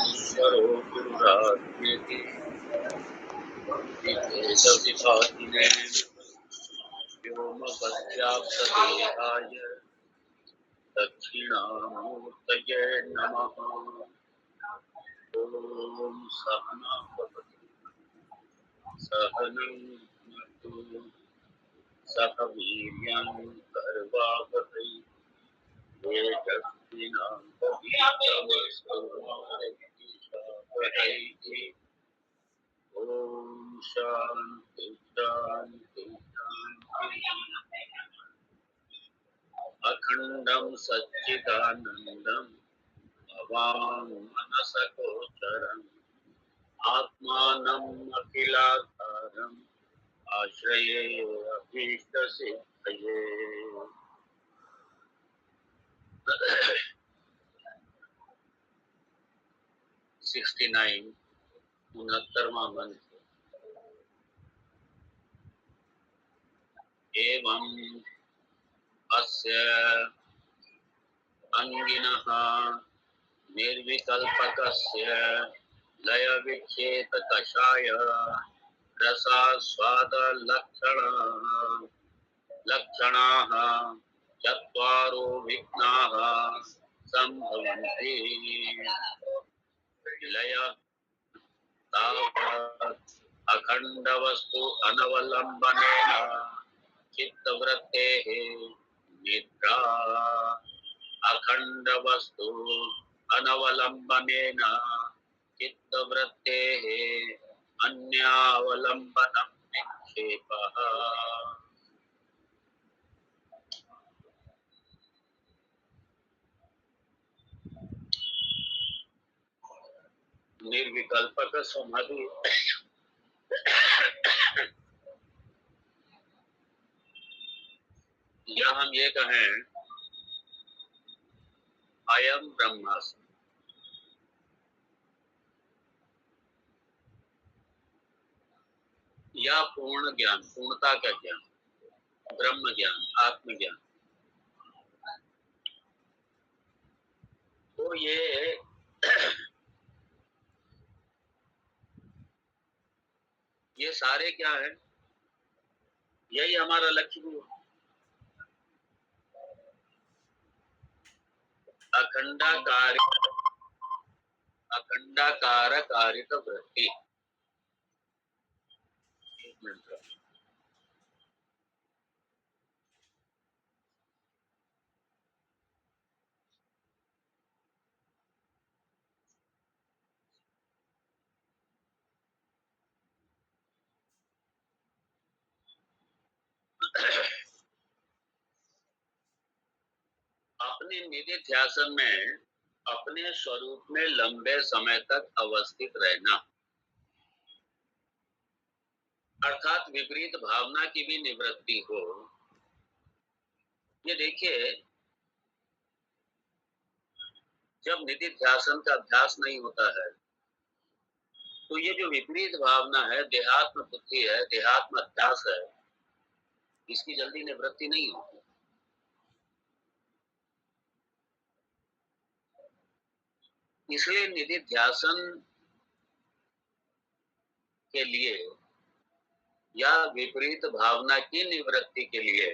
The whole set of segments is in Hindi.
ईश्वरो गुरुरात्मेति वेदविभागिने व्योमवद्व्याप्तदेहाय दक्षिणामूर्तये नमः। ॐ सहना भवतु सहनं भुनक्तु सह वीर्यं कर्वावहै तेजस्विनावधीतमस्तु मा विद्विषावहै। ॐ शान्ति शान्ति शान्तिः। अखण्डं सच्चिदानन्दं भवां मनसगोचरम् आत्मानम् अखिलाधारम् आश्रये अभीष्टसिद्धये। 69 69वां मंत्र। एवं अस्य अंगिनः निर्विकल्पकस्य लय विच्छेद कषाय रसास्वाद लक्षणाः चत्वारो विघ्नाः संभवन्ति। लय तावत् अखंड वस्तु अनवलंबनेन चित्तवृत्तेः निद्रा। अखंड वस्तु अनवलंबनेन चित्तवृत्तेः अन्यावलंबनं निक्षेपः। निर्विकल्पक समाधि या हम ये कहें अयम ब्रह्मास्मि, या पूर्ण ज्ञान, पूर्णता का ज्ञान, ब्रह्म ज्ञान, आत्मज्ञान, तो ये सारे क्या है, यही हमारा लक्ष्य भी है। अखंडाकार कारिक वृत्ति। एक मिनट। अपने निधिध्यासन में अपने स्वरूप में लंबे समय तक अवस्थित रहना, अर्थात विपरीत भावना की भी निवृत्ति हो। ये देखिए, जब निधिध्यासन का अभ्यास नहीं होता है तो ये जो विपरीत भावना है, देहात्म बुद्धि है, देहात्म अध्यास है, इसकी जल्दी निवृत्ति नहीं होती। इसलिए निधिध्यासन के लिए या विपरीत भावना की निवृत्ति के लिए,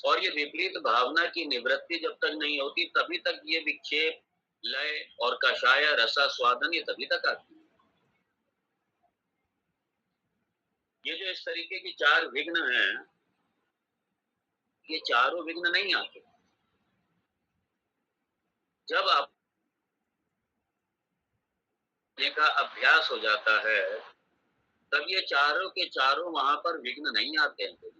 और ये विपरीत भावना की निवृत्ति जब तक नहीं होती तभी तक ये विक्षेप, लय और कषाय रसास्वादन ये तभी तक आती है। ये जो इस तरीके की चार विघ्न हैं, ये चारों विघ्न नहीं आते। जब आप का अभ्यास हो जाता है तब ये चारों के चारों वहां पर विघ्न नहीं आते हैं।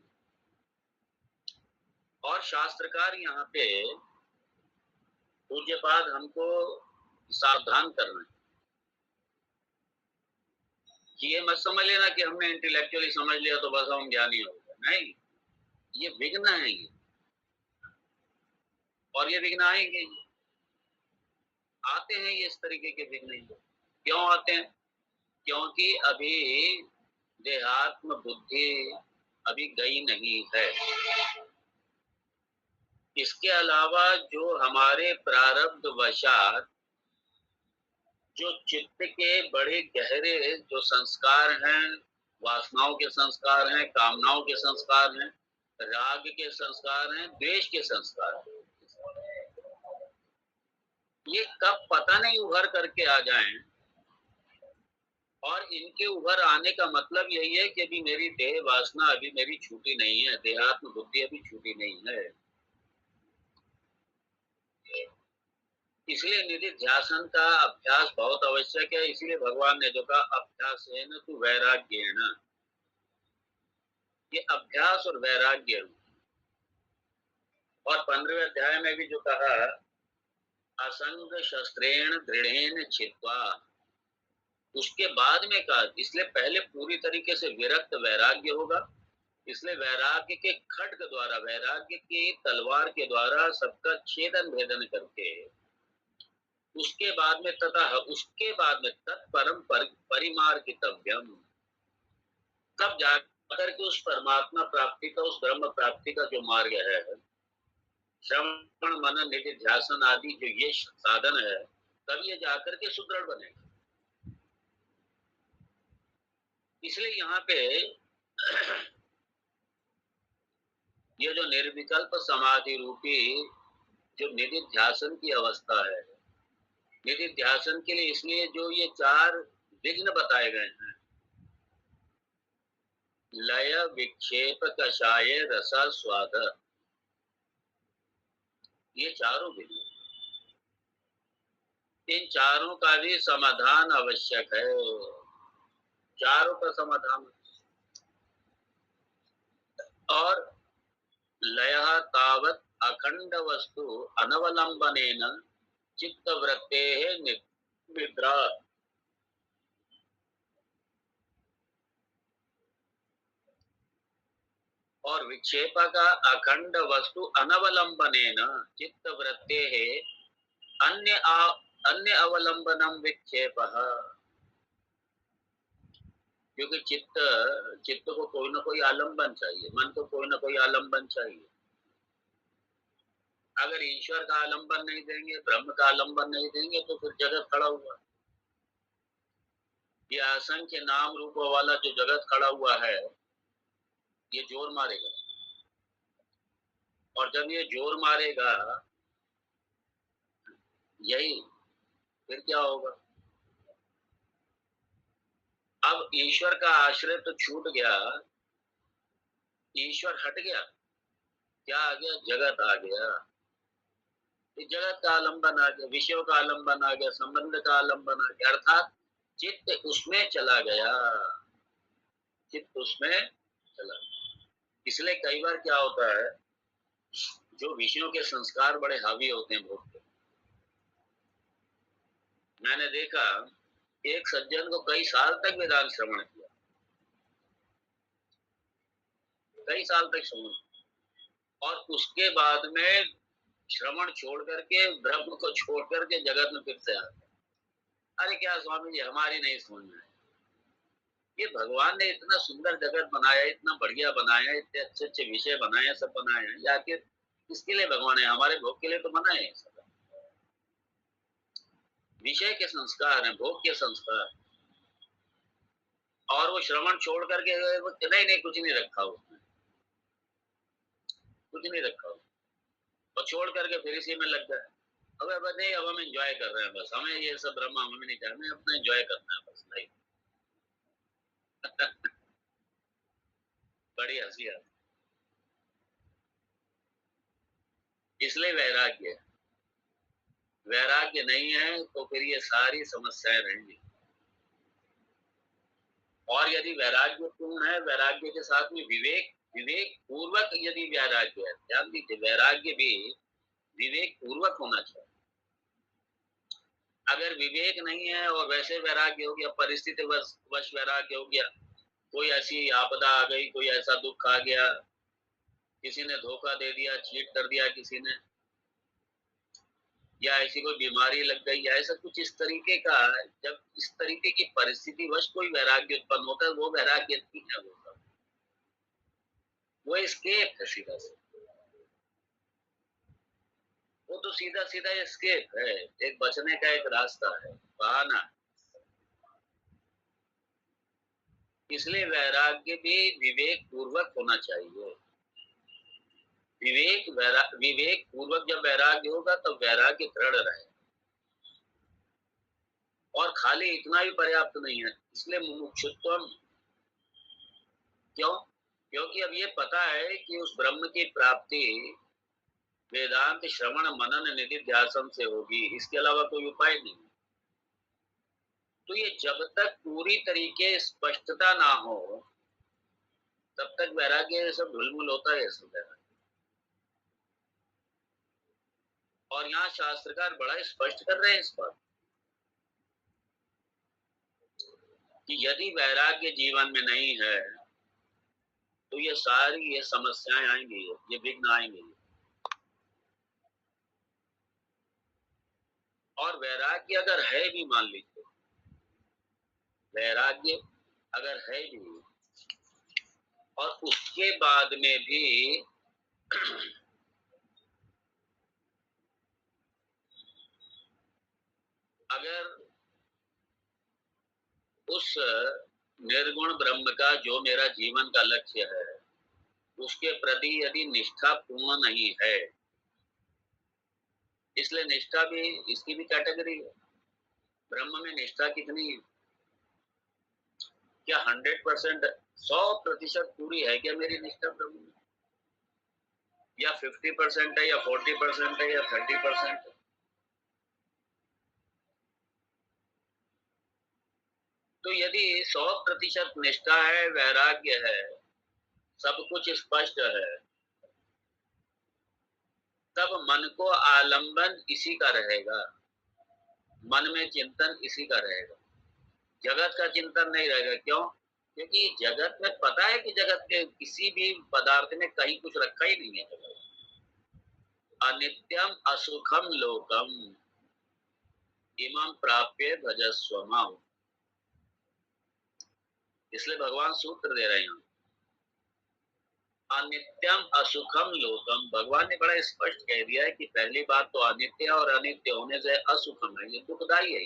और शास्त्रकार यहाँ पे पूज्यपाद हमको सावधान करना है कि ये मत समझ लेना कि हमने इंटेलेक्चुअली समझ लिया तो बस हम ज्ञानी हो गए। नहीं, ये विघ्न है ये, और ये विघ्न आएंगे, आते हैं ये इस तरीके के विघ्न। क्यों आते हैं? क्योंकि अभी देहात्म बुद्धि अभी गई नहीं है। इसके अलावा जो हमारे प्रारब्ध वशात जो चित्त के बड़े गहरे जो संस्कार हैं, वासनाओं के संस्कार हैं, कामनाओं के संस्कार हैं, राग के संस्कार हैं, द्वेष के संस्कार हैं, ये कब पता नहीं उभर करके आ जाएं। और इनके उभर आने का मतलब यही है कि अभी मेरी देह वासना अभी मेरी छूटी नहीं है, देहात्म बुद्धि अभी छूटी नहीं है। इसलिए निधि ध्यासन का अभ्यास बहुत आवश्यक है। इसीलिए भगवान ने जो कहा अभ्यास है न तू वैराग्य न, ये अभ्यास और वैराग्य। और 15वें अध्याय में भी जो कहा असंग शस्त्रेण दृढ़ेन छित्वा, उसके बाद में कहा इसलिए पहले पूरी तरीके से विरक्त वैराग्य होगा। इसलिए वैराग्य के खड्ग द्वारा, वैराग्य की तलवार के द्वारा सबका छेदन भेदन करके उसके बाद में तथा उसके बाद में तत्परम परिमार्गितव्यम, तब जाकर के उस परमात्मा प्राप्ति का, उस ब्रह्म प्राप्ति का जो मार्ग है, श्रवण मनन निधि ध्यासन आदि जो ये साधन है, तब ये जाकर के सुदृढ़ बनेगा। इसलिए यहाँ पे ये जो निर्विकल्प समाधि रूपी जो निधि ध्यासन की अवस्था है, निधि ध्यासन के लिए इसलिए जो ये 4 विघ्न बताए गए हैं, लय विक्षेप कषाय रसा स्वाद, ये चारों विघ्न, इन चारों का भी समाधान आवश्यक है। चारों का समाधान। और लयः तावत् अखंड वस्तु अनवलंबनेन चित्तवृत्तेः निद्रा, और विक्षेप का अखंड वस्तु अनवलंबनेन चित्तवृत्तेः अन्य अवलंबनम विक्षेपः, क्योंकि चित्त को कोई ना कोई आलंबन चाहिए, मन को कोई ना कोई आलंबन चाहिए। अगर ईश्वर का आलंबन नहीं देंगे, ब्रह्म का आलंबन नहीं देंगे, तो फिर जगत खड़ा हुआ, ये असंख्य नाम रूपों वाला जो जगत खड़ा हुआ है, ये जोर मारेगा। और जब ये जोर मारेगा, यही फिर क्या होगा? अब ईश्वर का आश्रय तो छूट गया, ईश्वर हट गया, क्या आ गया? जगत आ गया। इस जगत का आलंबन आ गया, विषयों का आलंबन आ गया, संबंध का आलंबन आ गया, अर्थात चित्त उसमें चला गया, चित्त उसमें चला। इसलिए कई बार क्या होता है, जो विषयों के संस्कार बड़े हावी होते हैं भोग पे। मैंने देखा एक सज्जन को कई साल तक वेदांत श्रवण किया, कई साल तक श्रवण, और उसके बाद में श्रवण छोड़ करके, ब्रह्म को छोड़ करके जगत में फिर से आ गया। अरे क्या स्वामी जी, हमारी नहीं समझ में है। ये भगवान ने इतना सुंदर जगत बनाया, इतना बढ़िया बनाया, इतने अच्छे अच्छे विषय बनाए, सब बनाए हैं, या आखिर किसके लिए भगवान है? हमारे भोग के लिए तो बनाए हैं सब। विषय के संस्कार हैं, भोग के संस्कार, और वो श्रवण छोड़ करके नहीं कुछ नहीं रखा उसने, कुछ नहीं रखा, और छोड़ करके फिर इसी में लग गए। अब नहीं, अब हम एंजॉय कर रहे हैं, बस हमें ये सब ब्रह्म हमें नहीं चाहिए, हमें अपना एंजॉय करना है बस, नहीं। बड़ी हंसी आती। इसलिए वैराग्य, वैराग्य नहीं है तो फिर ये सारी समस्याएं रहेंगी। और यदि वैराग्य पूर्ण है, वैराग्य के साथ में विवेक, विवेक पूर्वक यदि वैराग्य है, ध्यान दीजिए, वैराग्य भी विवेक पूर्वक होना चाहिए। अगर विवेक नहीं है और वैसे वैराग्य हो गया, परिस्थिति वश वैराग्य हो गया, कोई ऐसी आपदा आ गई, कोई ऐसा दुख आ गया, किसी ने धोखा दे दिया, चीट कर दिया किसी ने, या ऐसी कोई बीमारी लग गई, या ऐसा कुछ इस तरीके का, जब इस तरीके की परिस्थिति वश कोई वैराग्य उत्पन्न होता है, वो वैराग्य नहीं है, वो एस्केप है सीधा से। वो तो सीधा सीधा एस्केप है, एक बचने का एक रास्ता है, बहाना। इसलिए वैराग्य भी विवेक पूर्वक होना चाहिए। विवेक पूर्वक जब वैराग्य होगा तब वैराग्य दृढ़ रहे। और खाली इतना भी पर्याप्त नहीं है, इसलिए मुमुक्षुत्वम। क्यों? क्योंकि अब ये पता है कि उस ब्रह्म की प्राप्ति वेदांत श्रवण मनन निधिध्यासन से होगी, इसके अलावा कोई उपाय नहीं। तो ये जब तक पूरी तरीके स्पष्टता ना हो तब तक वैराग्य सब ढुलमुल होता है, सब वैराग्य। और यहाँ शास्त्रकार बड़ा स्पष्ट कर रहे हैं इस बात कि यदि वैराग्य जीवन में नहीं है तो ये सारी ये समस्याएं आएंगी, ये विघ्न आएंगे। और वैराग्य अगर है भी, मान लीजिए वैराग्य अगर है भी और उसके बाद में भी अगर उस निर्गुण ब्रह्म का जो मेरा जीवन का लक्ष्य है उसके प्रति यदि निष्ठा पूर्ण नहीं है, इसलिए निष्ठा भी इसकी भी कैटेगरी है। ब्रह्म में निष्ठा कितनी? क्या 100%, 100% पूरी है क्या मेरी निष्ठा ब्रह्म में? या 50% है या 40% है या 30% है? तो यदि 100% निष्ठा है, वैराग्य है, सब कुछ स्पष्ट है, तब मन को आलंबन इसी का रहेगा, मन में चिंतन इसी का रहेगा, जगत का चिंतन नहीं रहेगा। क्यों? क्योंकि जगत में पता है कि जगत के किसी भी पदार्थ में कहीं कुछ रखा ही नहीं है। अनित्यम असुखम लोकम इमं प्राप्य भजस्व माम। इसलिए भगवान सूत्र दे रहे हैं, अनित्यम असुखम लोकम। भगवान ने बड़ा स्पष्ट कह दिया है कि पहली बात तो अनित्य, और अनित्य होने से असुखम है, ये दुखदाई है।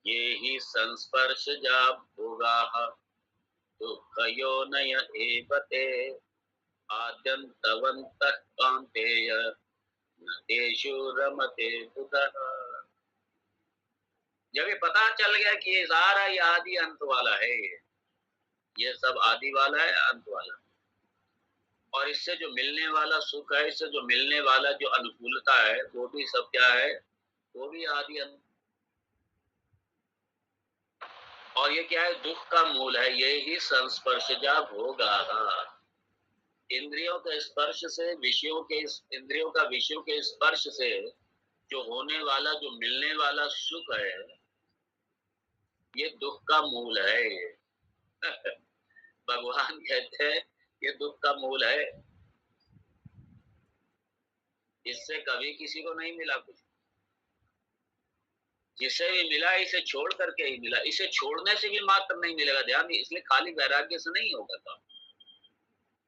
ये ही संस्पर्श जा भोगा दुख योनय एवते आद्यंतवन्तः कान्तेय न तेषु रमते बुधः। जब ये पता चल गया कि ये सारा ये आदि अंत वाला है, ये सब आदि वाला है, अंत वाला है, और इससे जो मिलने वाला सुख है, इससे जो मिलने वाला जो अनुकूलता है, वो भी सब क्या है? वो भी आदि अंत। और ये क्या है? दुख का मूल है। ये ही संस्पर्शजा भोगा। इंद्रियों के स्पर्श से, विषयों के, इंद्रियों का विषयों के स्पर्श से जो होने वाला, जो मिलने वाला सुख है, ये दुख का मूल है। भगवान कहते हैं ये दुख का मूल है। इससे कभी किसी को नहीं मिला कुछ, जिसे भी मिला इसे छोड़ करके ही मिला, इसे छोड़ने से भी मात्र नहीं मिलेगा। ध्यान दीजिए, इसलिए खाली वैराग्य से नहीं होगा काम।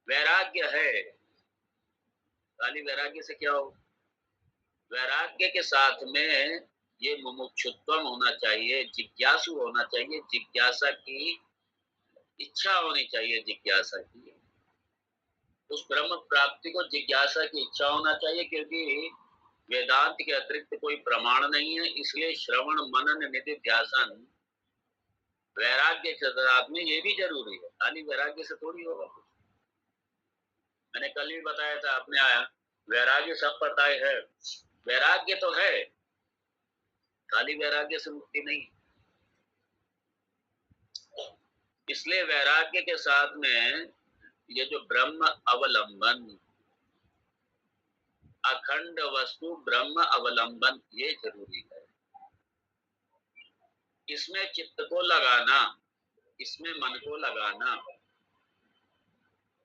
वैराग्य है, खाली वैराग्य से क्या हो? वैराग्य के साथ में ये मुमुक्षुत्व होना चाहिए, जिज्ञासु होना चाहिए, जिज्ञासा की इच्छा होनी चाहिए, जिज्ञासा की, उस ब्रह्म प्राप्ति को जिज्ञासा की इच्छा होना चाहिए। क्योंकि वेदांत के अतिरिक्त कोई प्रमाण नहीं है, इसलिए श्रवण मनन निधिध्यासन वैराग्य के साथ में ये भी जरूरी है। खाली वैराग्य से थोड़ी होगा। मैंने कल भी बताया था, आपने आया, वैराग्य सब पता है, वैराग्य तो है, खाली वैराग्य से मुक्ति नहीं। इसलिए वैराग्य के साथ में ये जो ब्रह्म अवलंबन, अखंड वस्तु ब्रह्म अवलंबन, ये जरूरी है। इसमें चित्त को लगाना, इसमें मन को लगाना।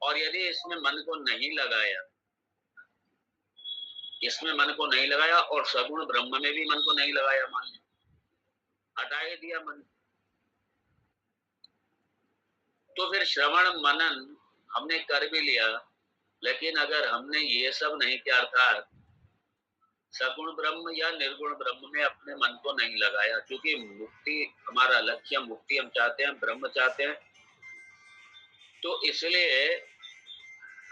और यदि इसमें मन को नहीं लगाया, इसमें मन को नहीं लगाया और सगुण ब्रह्म में भी मन को नहीं लगाया, मान लिया हटा ही दिया मन, तो फिर श्रवण मनन हमने कर भी लिया, लेकिन अगर हमने ये सब नहीं किया, अर्थात सगुण ब्रह्म या निर्गुण ब्रह्म में अपने मन को नहीं लगाया, क्योंकि मुक्ति हमारा लक्ष्य, मुक्ति हम चाहते हैं, ब्रह्म चाहते हैं, तो इसलिए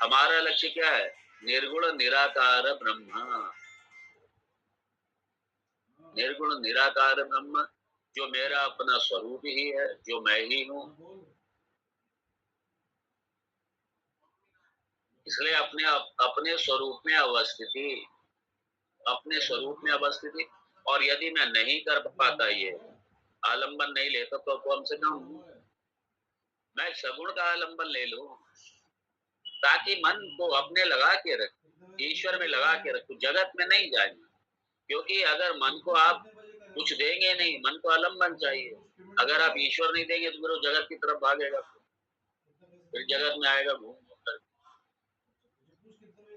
हमारा लक्ष्य क्या है? निर्गुण निराकार ब्रह्म, निर्गुण निराकार ब्रह्म, जो मेरा अपना स्वरूप ही है, जो मैं ही हूँ। इसलिए अपने स्वरूप में अवस्थिति, अपने स्वरूप में अवस्थिति। और यदि मैं नहीं कर पाता, ये आलंबन नहीं लेता, तो कम से कम मैं सगुण का आलंबन ले लूं, ताकि मन को अपने लगा के रख, ईश्वर में लगा के रखो, जगत में नहीं जाएंगे। क्योंकि अगर मन को आप कुछ देंगे नहीं, मन को आलंबन चाहिए। अगर आप ईश्वर नहीं देंगे तो फिर वो जगत की तरफ भागेगा, फिर जगत में आएगा घूम घूम कर।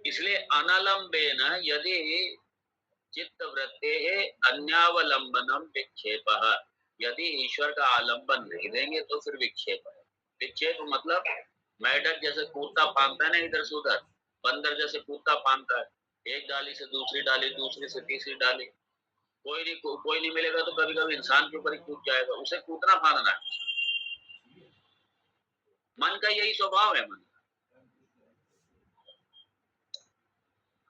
इसलिए अनालंबेन यदि चित्त वृत्ते अन्यावलंबनम विक्षेप, यदि ईश्वर का आलंबन नहीं देंगे तो फिर विक्षेप है। विक्षेप मतलब मेढक जैसे कूदता फांदता है ना इधर से उधर, बंदर जैसे कूदता फांदता है, एक डाली से दूसरी डाली, दूसरी से तीसरी डाली, कोई नहीं मिलेगा तो कभी कभी इंसान के ऊपर ही कूद जाएगा। उसे कूदना फांदना है। मन का यही स्वभाव है, मन।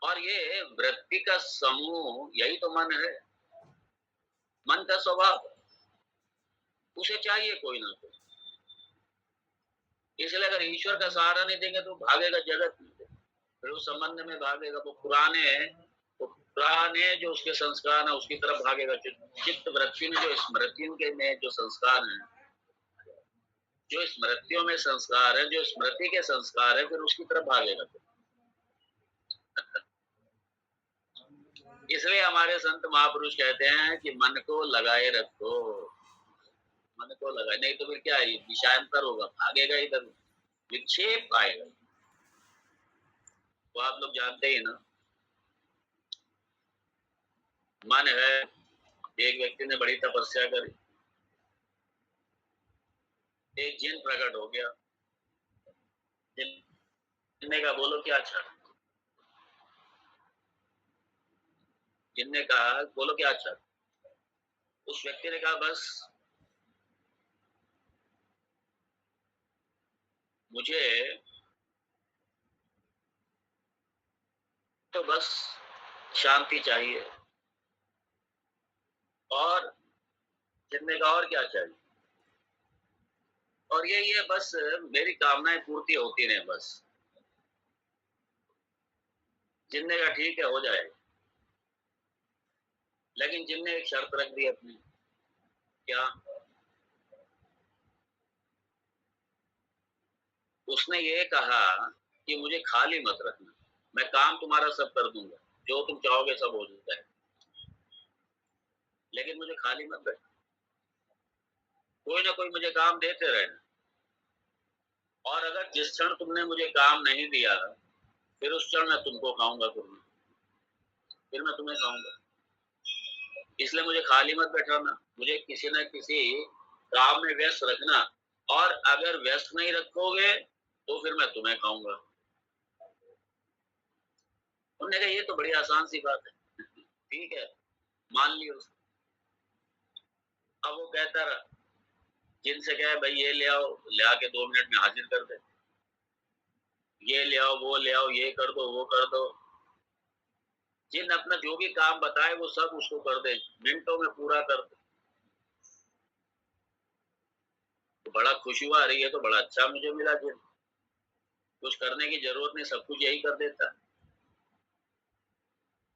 और ये वृत्ति का समूह यही तो मन है, मन का स्वभाव। उसे चाहिए कोई ना कोई। इसलिए अगर ईश्वर का सहारा नहीं देंगे तो भागेगा जगत में, फिर उस संबंध में भागेगा। वो पुराने जो उसके संस्कार है उसकी तरफ भागेगा। चित्त वृत्ति में जो स्मृतियों के में जो संस्कार है, जो स्मृतियों में संस्कार है, जो स्मृति के संस्कार है, फिर उसकी तरफ भागेगा। इसलिए हमारे संत महापुरुष कहते हैं कि मन को लगाए रखो, मन को लगाए, नहीं तो फिर क्या है, दिशांतर होगा, भागेगा इधर, विक्षेप आएगा। तो आप लोग जानते ही ना, मन है, एक व्यक्ति ने बड़ी तपस्या करी, एक जिन प्रकट हो गया। जिन ने कहा बोलो क्या अच्छा, जिन ने कहा बोलो क्या अच्छा। उस व्यक्ति ने कहा बस मुझे तो बस शांति चाहिए। और जिन ने कहा और क्या चाहिए? और यही है, बस मेरी कामनाएं पूर्ति होती रहे बस। जिनने कहा ठीक है हो जाएगा। लेकिन जिनने एक शर्त रख दी अपनी, क्या? उसने ये कहा कि मुझे खाली मत रखना, मैं काम तुम्हारा सब कर दूंगा, जो तुम चाहोगे सब हो जाए, लेकिन मुझे खाली मत रखना, कोई ना कोई मुझे काम देते रहना। और अगर जिस क्षण तुमने मुझे काम नहीं दिया, फिर उस क्षण मैं तुमको खाऊंगा, फिर मैं तुम्हें खाऊंगा। इसलिए मुझे खाली मत बैठाना, मुझे किसी न किसी काम में व्यस्त रखना। और अगर व्यस्त नहीं रखोगे तो फिर मैं तुम्हें खाऊंगा। उन्होंने कहा ये तो बड़ी आसान सी बात है। ठीक है, मान लिया उसने। अब वो कहता रहा, जिनसे कहे भाई ये ले आओ, ले आके 2 मिनट में हाजिर कर दे, ये ले आओ, वो ले आओ, ये कर दो, वो कर दो। जिन अपना जो भी काम बताए वो सब उसको कर दे, मिनटों में पूरा कर दे। तो बड़ा खुश हुआ, अरे ये तो बड़ा अच्छा मुझे मिला जिन, कुछ करने की जरूरत नहीं, सब कुछ यही कर देता है।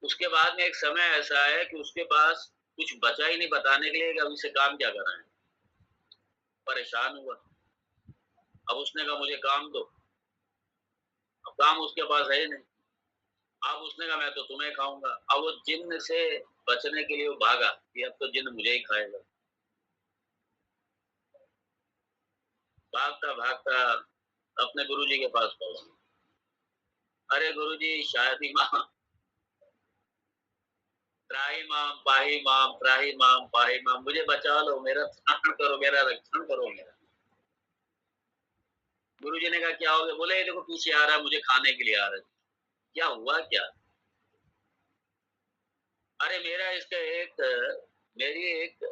उसके बाद में एक समय ऐसा है कि उसके पास कुछ बचा ही नहीं बताने के लिए कि अब इसे काम क्या कराएं। परेशान हुआ। अब उसने कहा मुझे काम दो। अब काम उसके पास है ही नहीं। अब उसने कहा मैं तो तुम्हें खाऊंगा। अब वो जिन्न से बचने के लिए वो भागा कि अब तो जिन्न मुझे ही खाएगा। भागता भागता अपने गुरुजी के पास पहुंचा। अरे गुरुजी, शायद ही माँ, त्राही माम पाही माम, त्राही माम पाही माम, मुझे बचा लो, मेरा त्राण करो, मेरा रक्षण करो, मेरा। गुरुजी ने कहा क्या हो गया? बोले देखो पीछे आ रहा है, मुझे खाने के लिए आ रहा है। क्या हुआ क्या? अरे मेरी एक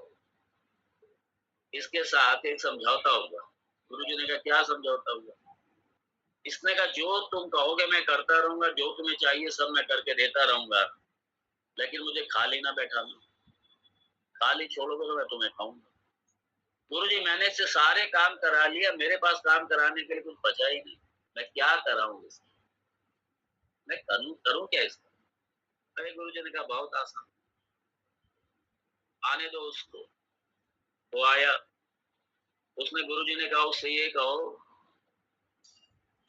इसके साथ एक समझौता हुआ। गुरुजी ने कहा क्या समझौता हुआ? इसने कहा जो तुम कहोगे मैं करता रहूंगा, जो तुम्हें चाहिए सब मैं करके देता रहूंगा, लेकिन मुझे खाली ना बैठाना। खाली छोड़ोगे तो मैं तुम्हें खाऊंगा। गुरुजी मैंने इससे सारे काम करा लिया, मेरे पास काम कराने के लिए कुछ बचा ही नहीं। मैं क्या कराऊं इसका? मैं करूं क्या इसका? अरे गुरुजी ने कहा बहुत आसान, आने दो उसको। वो आया, उसने गुरुजी ने कहा उससे ये कहो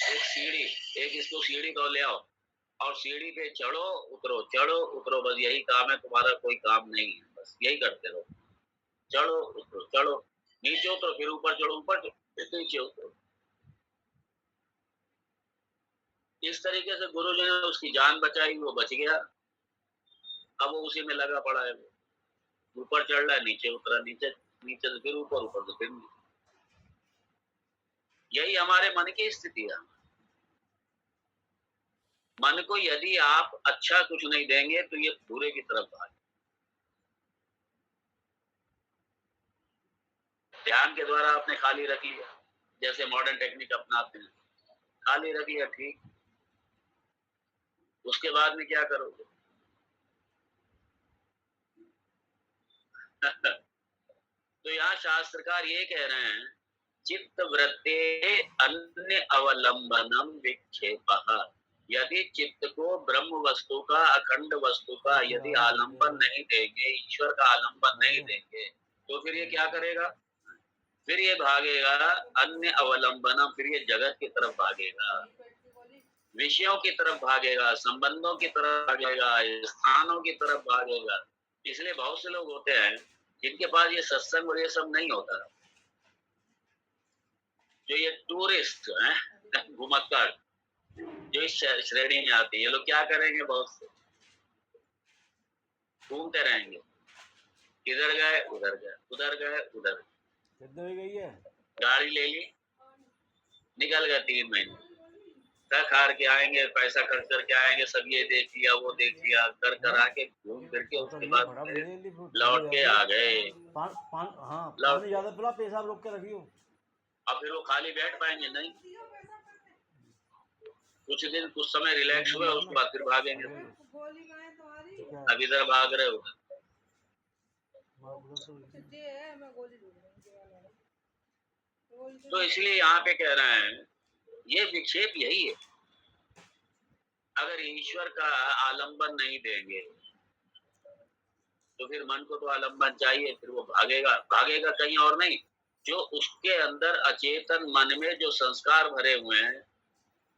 एक सीढ़ी, एक इसको सीढ़ी को ले आओ और सीढ़ी पे चढ़ो उतरो, बस यही काम है तुम्हारा, कोई काम नहीं है, बस यही करते रहो। चढ़ो उतरो, चढ़ो नीचे उतरो, फिर ऊपर चढ़ो, ऊपर फिर नीचे उतरो। इस तरीके से गुरुजी ने उसकी जान बचाई, वो बच गया। अब वो उसी में लगा पड़ा है, ऊपर चढ़ रहा है, नीचे उतरा, नीचे नीचे से फिर ऊपर, ऊपर से फिर नीचे। यही हमारे मन की स्थिति है। मन को यदि आप अच्छा कुछ नहीं देंगे तो ये बुरे की तरफ भागे। ध्यान के द्वारा आपने खाली रख लिया, जैसे मॉडर्न टेक्निक अपनाते हैं, खाली रख लिया, ठीक। उसके बाद में क्या करोगे? तो यहाँ शास्त्रकार ये कह रहे हैं, चित्त वृत्ते अन्य अवलंबनम विक्षेपः। यदि चित्त को ब्रह्म वस्तु का, अखंड वस्तु का यदि आलंबन नहीं देंगे, ईश्वर का आलंबन नहीं देंगे, तो फिर ये क्या करेगा? फिर ये भागेगा अन्य अवलंबनम, फिर ये जगत की तरफ भागेगा, विषयों की तरफ भागेगा, संबंधों की तरफ भागेगा, स्थानों की तरफ भागेगा। इसलिए बहुत से लोग होते हैं जिनके पास ये सत्संग और ये सब नहीं होता, जो ये टूरिस्ट हैं घुमक्कड़, जो इस श्रेणी में आती है, ये लोग क्या करेंगे? बहुत से घूमते रहेंगे, इधर गए उधर गए, उधर गए उधर। कितने गई है? गाड़ी ले ली, निकल गए 3 महीने, थक हार के आएंगे, पैसा खर्च करके आएंगे, सब ये देख लिया वो देख लिया, कर कर आके घूम फिर के उसके बाद लौट के आ गए। हाँ, लौट पानी ज्यादा पिला, पेशाब रोक के रखियो। अब फिर वो खाली बैठ पाएंगे नहीं, कुछ दिन कुछ समय रिलैक्स हुए, उसके बाद फिर भागेंगे। अब इधर भाग रहे हो। तो इसलिए यहाँ पे कह रहे हैं ये विक्षेप यही है। अगर ईश्वर का आलंबन नहीं देंगे तो फिर मन को तो आलंबन चाहिए, फिर वो भागेगा, भागेगा कहीं और नहीं, जो उसके अंदर अचेतन मन में जो संस्कार भरे हुए हैं,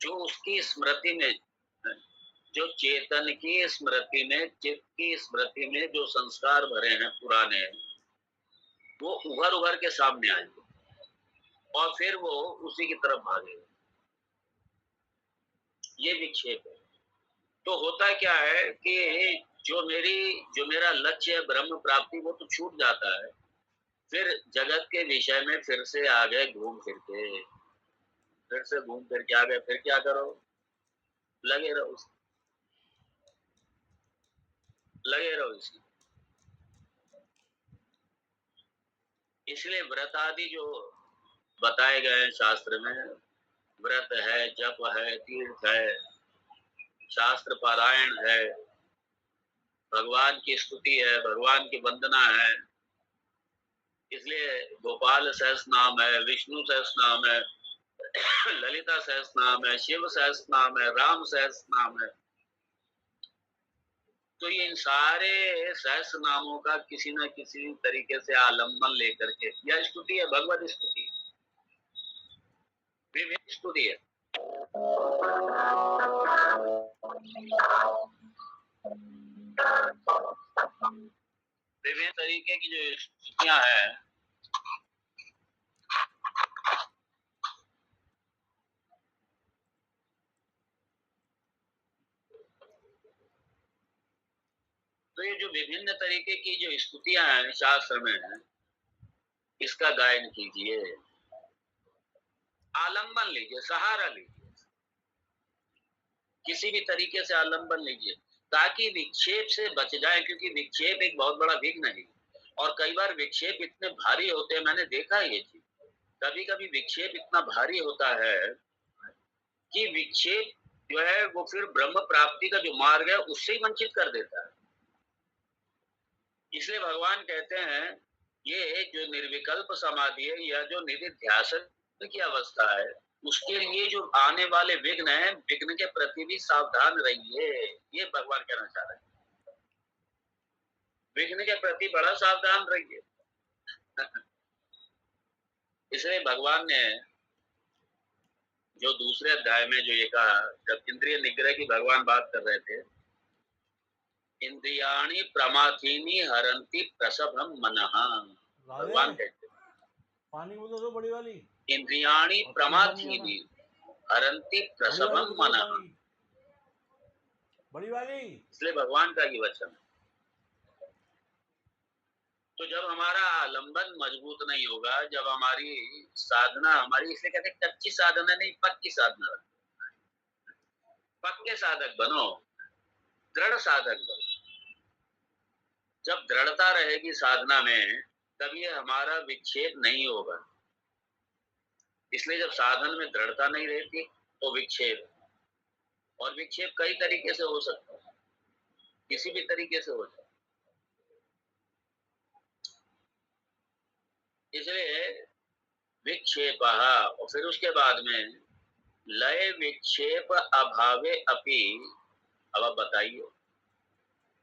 जो उसकी स्मृति में, जो चेतन की स्मृति में, चित्त की स्मृति में जो संस्कार भरे हैं पुराने, वो उभर उभर के सामने आएंगे और फिर वो उसी की तरफ भागेगा। ये विक्षेप है। तो होता क्या है कि जो मेरा लक्ष्य है ब्रह्म प्राप्ति, वो तो छूट जाता है। फिर जगत के विषय में फिर से आ गए घूम फिर के, फिर से घूम फिर के आ गए, फिर क्या करो? लगे रहो, लगे रहो इसमें। इसलिए व्रत आदि जो बताए गए हैं शास्त्र में, व्रत है, जप है, तीर्थ है, शास्त्र पारायण है, भगवान की स्तुति है, भगवान की वंदना है। इसलिए गोपाल सहस्त्र नाम है, विष्णु सहस्त्र नाम है, ललिता सहस्त्र नाम है, शिव सहस्त्र नाम है, राम सहस्त्र नाम है। तो ये इन सारे सहस्त्र नामों का किसी न किसी तरीके से आलम्बन लेकर के यह स्तुति है, भगवत स्तुति, विभिन्न स्तुति है। विभिन्न तरीके की जो स्तुतियां हैं, तो ये जो विभिन्न तरीके की जो स्तुतियां हैं शास्त्र में, इसका गायन कीजिए। आलम्बन लीजिए, सहारा लीजिए, किसी भी तरीके से आलम्बन लीजिए ताकि विक्षेप से बच जाए, क्योंकि विक्षेप एक बहुत बड़ा विघ्न है। और कई बार विक्षेप इतने भारी होते हैं, मैंने देखा है ये चीज, कभी कभी विक्षेप इतना भारी होता है कि विक्षेप जो है वो फिर ब्रह्म प्राप्ति का जो मार्ग है उससे ही वंचित कर देता है। इसलिए भगवान कहते हैं ये जो निर्विकल्प समाधि है या जो निधिध्यासन की अवस्था है, उसके लिए जो आने वाले विघ्न है, विघ्न के प्रति भी सावधान रहिए, ये भगवान कहना चाह रहे हैं। विघ्न के प्रति बड़ा सावधान रहिए। इसलिए भगवान ने जो दूसरे अध्याय में जो ये कहा, जब इंद्रिय निग्रह की भगवान बात कर रहे थे, इंद्रियाणि प्रमाथीनि हरन्ति प्रसभम मनः, भगवान राधे कहते पानी बोलो तो बड़ी वाली, इंद्रियाणि और तीसरा नहीं आना। प्रमाथीनि हरन्ति बड़ी वाली प्रसभम बोलो तो मनः। पानी, बड़ी वाली। इसलिए भगवान का ये वचन है। तो जब हमारा आलंबन मजबूत नहीं होगा, जब हमारी साधना, हमारी इसलिए कहते हैं कच्ची साधना नहीं, पक्की साधना, पक्के साधक बनो, दृढ़ साधक बनो। जब दृढ़ता रहेगी साधना में, तभी हमारा विक्षेप नहीं होगा। इसलिए जब साधन में दृढ़ता नहीं रहती तो विक्षेप, और विक्षेप कई तरीके से हो सकता है, किसी भी तरीके से हो सकता है। इसलिए विक्षेप, और फिर उसके बाद में लय विक्षेप अभावे अपि। अब आप बताइए,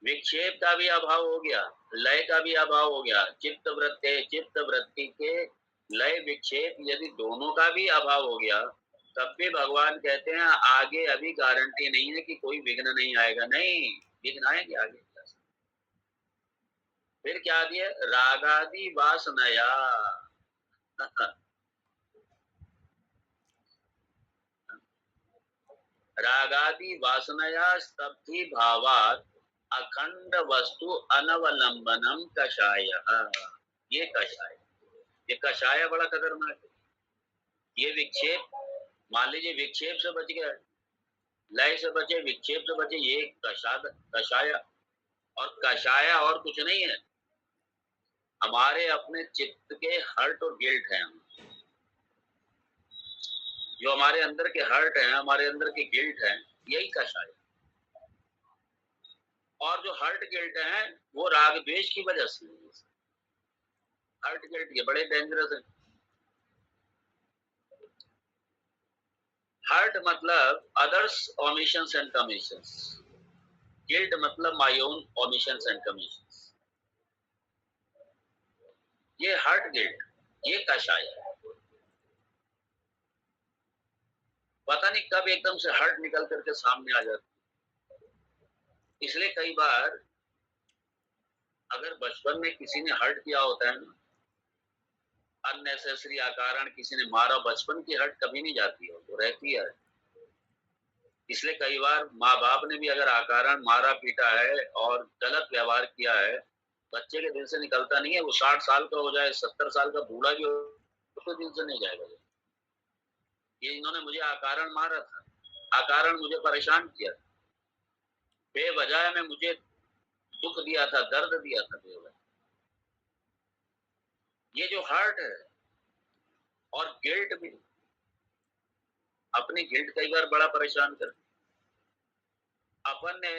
विक्षेप का भी अभाव हो गया, लय का भी अभाव हो गया, चित्त वृत्ति के लय विक्षेप यदि दोनों का भी अभाव हो गया, तब भी भगवान कहते हैं आगे अभी गारंटी नहीं है कि कोई विघ्न नहीं आएगा। नहीं, विघ्न आएंगे आगे। फिर क्या दिया, रागादि वासनया। रागादि वासनया स्तब्धि भावात अखंड वस्तु अनवलंबनम कषाय। ये कषाय, ये कषाय बड़ा खतरनाक है। ये विक्षेप, मान लीजिए विक्षेप से बच गया, लय से बचे, विक्षेप से बचे, ये कषाय। और कषाय और कुछ नहीं है, हमारे अपने चित्त के हर्ट और गिल्ट हैं। जो हमारे अंदर के हर्ट हैं, हमारे अंदर के गिल्ट हैं, यही कषाय। और जो हर्ट गिल्ट हैं वो राग द्वेष की वजह से। हर्ट गिल्ट ये बड़े डेंजरस है। हर्ट मतलब others omissions and commissions, guilt मतलब my own omissions and commissions. ये हर्ट गिल्ट, ये कषाय है। पता नहीं कब एकदम से हर्ट निकल करके सामने आ जाती। इसलिए कई बार अगर बचपन में किसी ने हर्ट किया होता है ना, अननेसेसरी अकारण किसी ने मारा, बचपन की हर्ट कभी नहीं जाती है, वो रहती है। इसलिए कई बार माँ बाप ने भी अगर अकारण मारा पीटा है और गलत व्यवहार किया है, बच्चे के दिल से निकलता नहीं है। वो 60 साल का हो जाए, 70 साल का बूढ़ा भी हो, तो दिल से नहीं जाएगा। ये इन्होंने मुझे अकारण मारा था, अकारण मुझे परेशान किया था, बेवजह में मुझे दुख दिया था, दर्द दिया था बेवजह। ये जो हर्ट है, और गिल्ट भी, अपनी गिल्ट कई बार बड़ा परेशान कर। अपन ने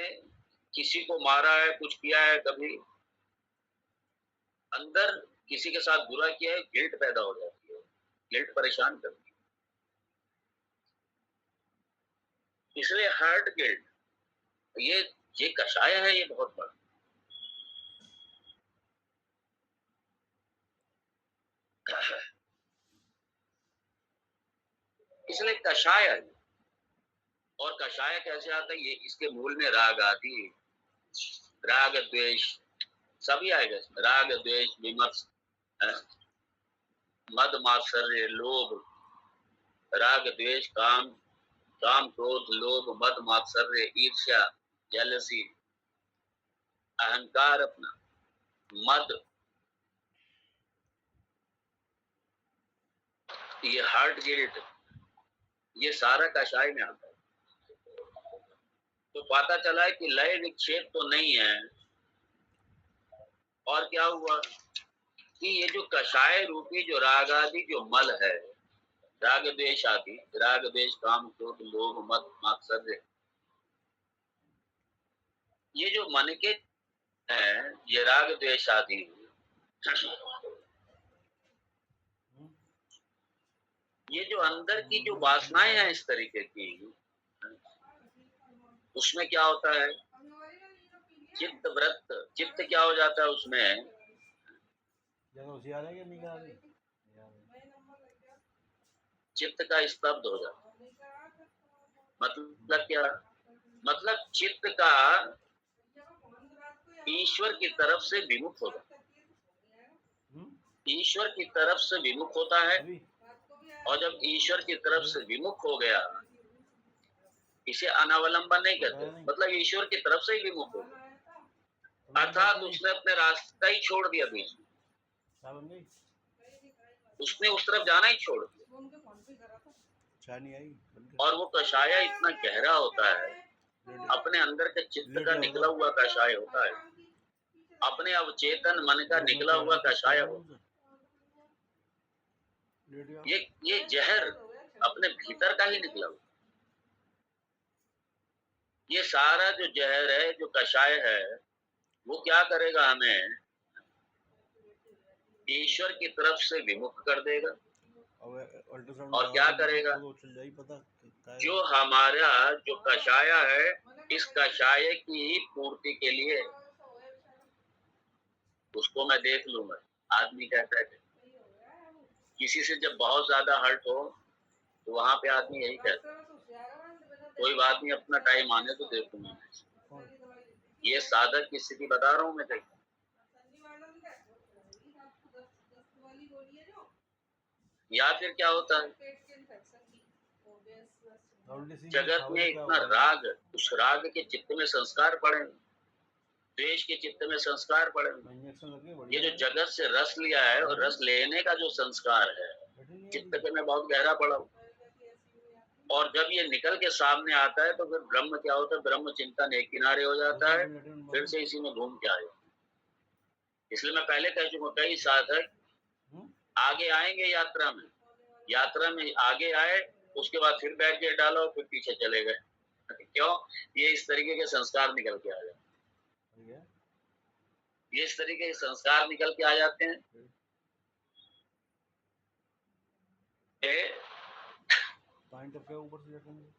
किसी को मारा है, कुछ किया है, कभी अंदर किसी के साथ बुरा किया है, गिल्ट पैदा हो जाती है, गिल्ट परेशान करती है। इसलिए हर्ट गिल्ट, ये कषाय है, ये बहुत बड़ा। इसलिए कषाय है। और कषाय कैसे आता है, ये इसके मूल में राग आदि, राग द्वेष सभी आएगा। राग द्वेष विमर्श, मद मात्सर्य लोभ, राग द्वेष काम, काम क्रोध लोभ मद मात्सर्य ईर्ष्या जेलसी, अहंकार अपना, मद, ये हार्ट गिल्ट, ये सारा कषाय में आता है। तो पता चला है कि लय विक्षेप तो नहीं है। और क्या हुआ कि ये जो कषाय रूपी जो राग आदि जो मल है, राग द्वेष आदि, राग द्वेष काम क्रोध लोभ मद मात्सर्य, ये जो मन के हैं, ये राग द्वेष आदि, ये जो अंदर की जो वासनाएं हैं इस तरीके की, उसमें क्या होता है, चित्त वृत्त, चित्त क्या हो जाता है उसमें, ज्यादा होशियार है कि नहीं आ रही? चित्त का स्तब्ध हो जाता है। मतलब क्या, मतलब चित्त का ईश्वर की तरफ से विमुख होता है। ईश्वर की तरफ से विमुख होता है, अभी और जब ईश्वर की तरफ से विमुख हो गया, इसे अनावलंबन नहीं कहते, मतलब ईश्वर की तरफ से ही विमुख हो गया, अर्थात उसने अपने रास्ता ही छोड़ दिया बीच में, क्या बन गई? उसने उस तरफ जाना ही छोड़ दिया। चाय नहीं आई? और वो कषाय इतना गहरा होता है, अपने अंदर के चित्त का निकला हुआ कषाय होता है, अपने अवचेतन मन का निकला हुआ कषाय होता है। ये जहर अपने भीतर का ही निकला हुआ, ये सारा जो जहर है, जो कषाय है, वो क्या करेगा, हमें ईश्वर की तरफ से विमुख कर देगा। और क्या करेगा, जो हमारा जो कषाय है, इस कषाय की पूर्ति के लिए उसको मैं देख लूंगा। आदमी कहता है किसी से जब बहुत ज्यादा हर्ट हो तो वहां पे आदमी यही कहता है, कोई बात नहीं, अपना टाइम आने तो देखूंगा। ये साधक की स्थिति बता रहा हूँ मैं देखो। या फिर क्या होता है, जगत में इतना राग, उस राग के चित्त में संस्कार पड़े, द्वेष के चित्त में संस्कार पड़े, ये जो जगत से रस लिया है और रस लेने का जो संस्कार है चित्त के में बहुत गहरा पड़ा, और जब ये निकल के सामने आता है तो फिर ब्रह्म क्या होता है, ब्रह्म चिंतन एक किनारे हो जाता है, फिर से इसी में घूम के आए। इसलिए मैं पहले कह चुका, कई साधक आगे आएंगे यात्रा में आगे आए, उसके बाद फिर बैठ के डालो, फिर पीछे चले गए। क्यों? ये इस तरीके के संस्कार निकल के आ जाते हैं, ये इस तरीके के संस्कार निकल के आ जाते हैं।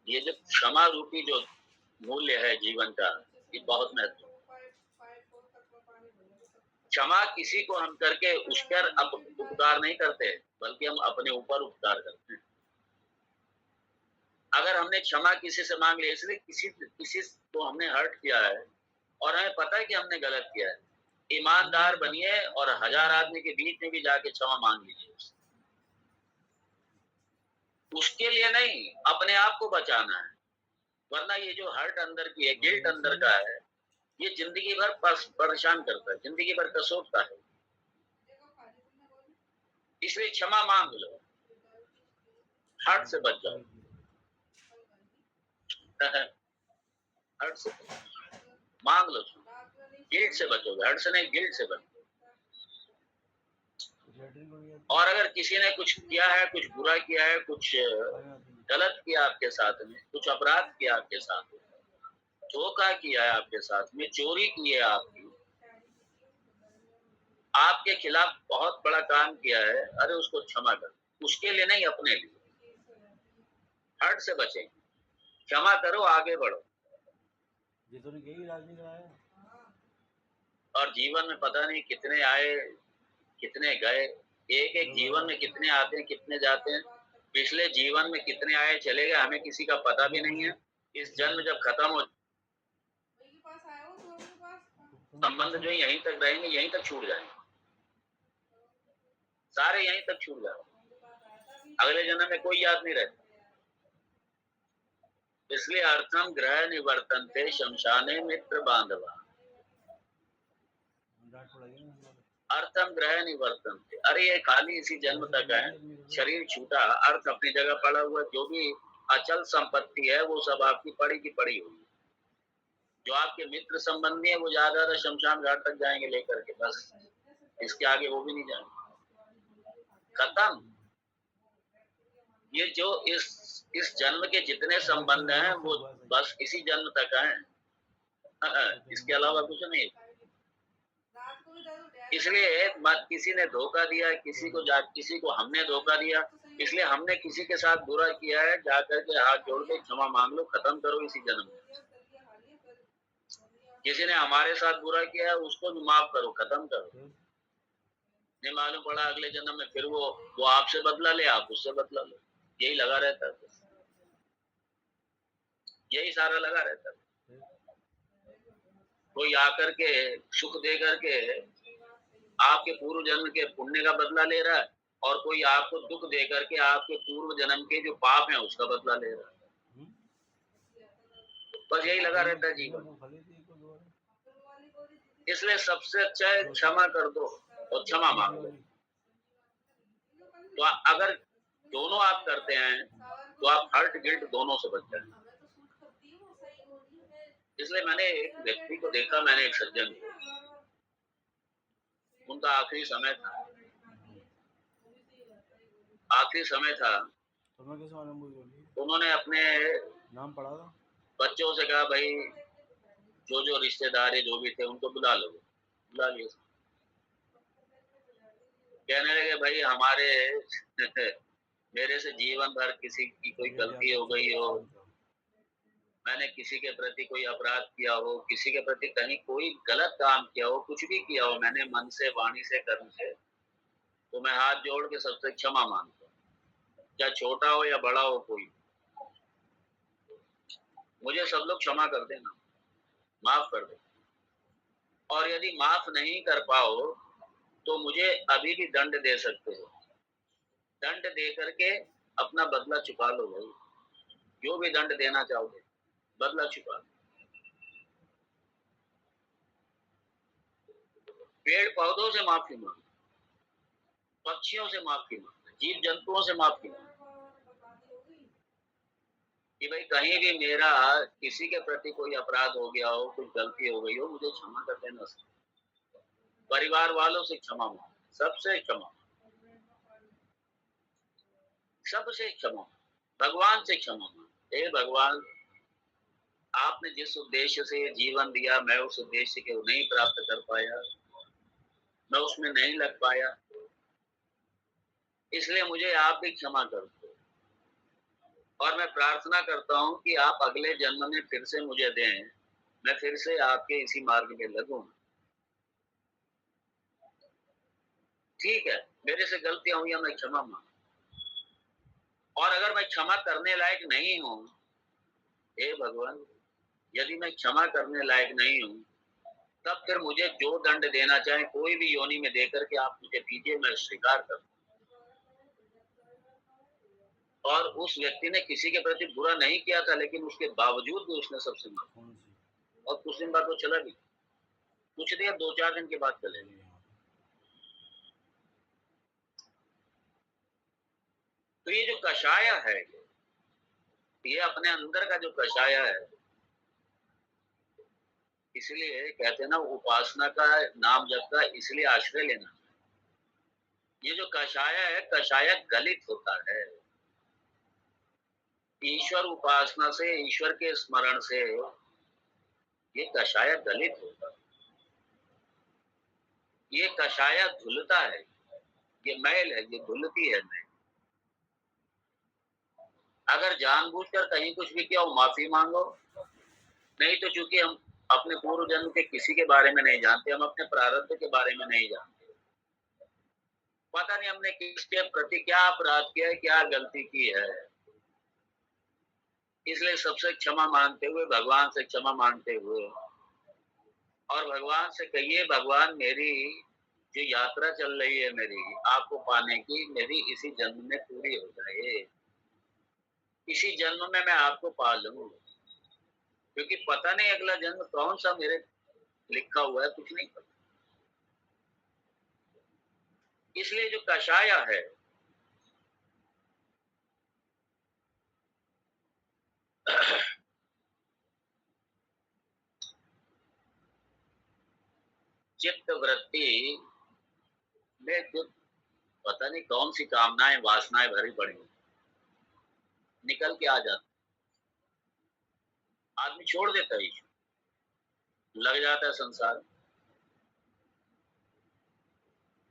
ये जो क्षमा रूपी जो मूल्य है जीवन का, ये बहुत महत्वपूर्ण। क्षमा किसी को हम करके उस पर उपकार नहीं करते, बल्कि हम अपने ऊपर उपकार करते हैं। अगर हमने क्षमा किसी से मांग लिया, इसलिए किसी को हमने हर्ट किया है और हमें पता है कि हमने गलत किया है, ईमानदार बनिए और 1000 आदमी के बीच में भी जाके क्षमा मांग लीजिए। उसके लिए नहीं, अपने आप को बचाना है, वरना ये जो हर्ट अंदर की है, गिल्ट अंदर का है, ये जिंदगी भर परेशान करता है, जिंदगी भर कसोटता है। इसलिए क्षमा मांग लो, हर्ट से बच जाओ। हर्ट से मांग लो, गिल्ट से बचोगे, हर्ट से नहीं, गिल्ट से बचो। और अगर किसी ने कुछ किया है, कुछ बुरा किया है, कुछ गलत किया आपके साथ में, कुछ अपराध किया आपके साथ में, धोखा किया है आपके साथ में, चोरी की है आपके खिलाफ बहुत बड़ा काम किया है, अरे उसको क्षमा कर, उसके लिए नहीं, अपने लिए। हर्ट से बचे, क्षमा करो, आगे बढ़ो। और जीवन में पता नहीं कितने आए कितने गए, एक जीवन में कितने आते हैं कितने जाते हैं, पिछले जीवन में कितने आए चले गए, हमें किसी का पता भी नहीं है। इस जन्म जब खत्म हो, संबंध जो यहीं तक रहेंगे, यहीं तक छूट जाएंगे, सारे यहीं तक छूट जाएंगे, अगले जन्म में कोई याद नहीं रहता। इसलिए अर्थम ग्रह निवर्तन्ते शमशाने मित्र बांधवा, अर्थम ग्रह निवर्तन्ते, अरे ये खाली इसी जन्म तक है, शरीर छूटा, अर्थ अपनी जगह पड़ा हुआ, जो भी अचल संपत्ति है वो सब आपकी पड़ी की पड़ी हुई। जो आपके मित्र संबंधी है वो ज्यादा शमशान घाट तक जाएंगे लेकर के, बस इसके आगे वो भी नहीं जाएंगे, खत्म। ये जो इस जन्म के जितने संबंध हैं वो बस इसी जन्म तक हैं, इसके अलावा कुछ नहीं। इसलिए किसी ने धोखा दिया, किसी को हमने धोखा दिया, इसलिए हमने किसी के साथ बुरा किया है, जाकर के हाथ जोड़ के क्षमा मांग लो, खत्म करो इसी जन्म में। किसी ने हमारे साथ बुरा किया है उसको भी माफ करो, खत्म करो। नहीं मालूम पड़ा अगले जन्म में फिर वो आपसे बदला ले, आप उससे बदला लो, यही लगा रहता है, यही सारा लगा रहता है। कोई आकर के सुख दे करके आपके पूर्व जन्म के पुण्य का बदला ले रहा है, और कोई आपको दुख दे करके आपके पूर्व जन्म के जो पाप हैं उसका बदला ले रहा है। बस यही लगा रहता है जीवन। इसलिए सबसे अच्छा है क्षमा कर दो और क्षमा मांग लो। तो अगर दोनों आप करते हैं तो आप हर्ट गिल्ट दोनों से बच जाए। इसलिए मैंने एक व्यक्ति को देखा, मैंने एक सज्जन, उनका आखिरी समय था, उन्होंने अपने नाम पढ़ा था, बच्चों से कहा भाई जो रिश्तेदार है जो भी थे उनको बुला लो, बुला लिया। कहने लगे भाई हमारे मेरे से जीवन भर किसी की कोई गलती हो गई हो, मैंने किसी के प्रति कोई अपराध किया हो, किसी के प्रति कहीं कोई गलत काम किया हो, कुछ भी किया हो मैंने मन से, वाणी से, कर्म से, तो मैं हाथ जोड़ के सबसे क्षमा मांगता हूँ, चाहे छोटा हो या बड़ा हो कोई, मुझे सब लोग क्षमा कर देना, माफ कर दे। और यदि माफ नहीं कर पाओ तो मुझे अभी भी दंड दे सकते हो, दंड दे करके अपना बदला चुका लो भाई, जो भी दंड देना चाहोगे बदला चुका लो। पेड़ पौधों से माफी मांगो, पक्षियों से माफी मांगो, जीव जंतुओं से माफी मांगो कि भाई कहीं भी मेरा किसी के प्रति कोई अपराध हो गया हो, कुछ गलती हो गई हो, मुझे क्षमा कर देना। परिवार वालों से क्षमा मांगो, सबसे क्षमा, सबसे क्षमा, भगवान से क्षमा मांगो। हे भगवान, आपने जिस उद्देश्य से जीवन दिया मैं उस उद्देश्य को नहीं प्राप्त कर पाया, मैं उसमें नहीं लग पाया, इसलिए मुझे आप भी क्षमा कर दो। और मैं प्रार्थना करता हूँ कि आप अगले जन्म में फिर से मुझे दें, मैं फिर से आपके इसी मार्ग में लगूं। ठीक है, मेरे से गलतियां हुई, मैं क्षमा मांग, और अगर मैं क्षमा करने लायक नहीं हूं, हे भगवान यदि मैं क्षमा करने लायक नहीं हूं, तब फिर मुझे जो दंड देना चाहे कोई भी योनि में देकर के आप मुझे दीजिए, मैं स्वीकार करूं। और उस व्यक्ति ने किसी के प्रति बुरा नहीं किया था, लेकिन उसके बावजूद भी उसने सबसे मांगा, और कुछ दिन बाद वो चला भी, कुछ दिन 2-4 दिन के बाद चले। तो ये जो कषाय है, ये अपने अंदर का जो कषाय है, इसलिए कहते हैं ना उपासना का नाम जप का इसलिए आश्रय लेना। ये जो कषाय है, कषाय गलित होता है, ईश्वर उपासना से, ईश्वर के स्मरण से ये कषाय गलित होता है, ये कषाय धुलता है, ये मैल है, ये धुलती है मैल। अगर जानबूझकर कहीं कुछ भी किया हो माफी मांगो, नहीं तो चूंकि हम अपने पूर्व जन्म के किसी के बारे में नहीं जानते, हम अपने प्रारब्ध के बारे में नहीं जानते, पता नहीं हमने किसके प्रति क्या अपराध किया है, क्या गलती की है, इसलिए सबसे क्षमा मांगते हुए, भगवान से क्षमा मांगते हुए, और भगवान से कहिए भगवान मेरी जो यात्रा चल रही है मेरी आपको पाने की, मेरी इसी जन्म में पूरी हो जाए, इसी जन्म में मैं आपको पा लूं, क्योंकि पता नहीं अगला जन्म कौन सा मेरे लिखा हुआ है, कुछ नहीं पता। इसलिए जो कषाय है, चित्त वृत्ति में जो पता नहीं कौन सी कामनाएं वासनाएं भरी पड़ी हैं, निकल के आ जाता, आदमी छोड़ देता है, लग जाता है संसार।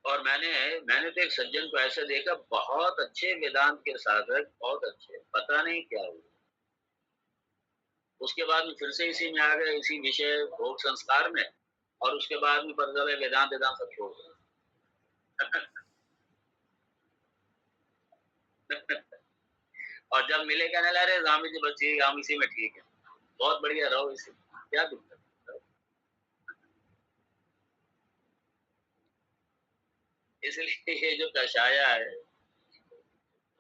और मैंने तो एक सज्जन को ऐसे देखा, बहुत अच्छे वेदांत के साधक, बहुत अच्छे, पता नहीं क्या हुआ, उसके बाद में फिर से इसी में आ गए, इसी विषय भोग संस्कार में, और उसके बाद में पता चला वेदांत वेदांत सब छोड़ दिया। और जब मिले कहने लगे, स्वामी जी बस ठीक, हम इसी में ठीक है, बहुत बढ़िया, रहो इसी, क्या दिक्कत है? इसलिए ये जो कषाया है,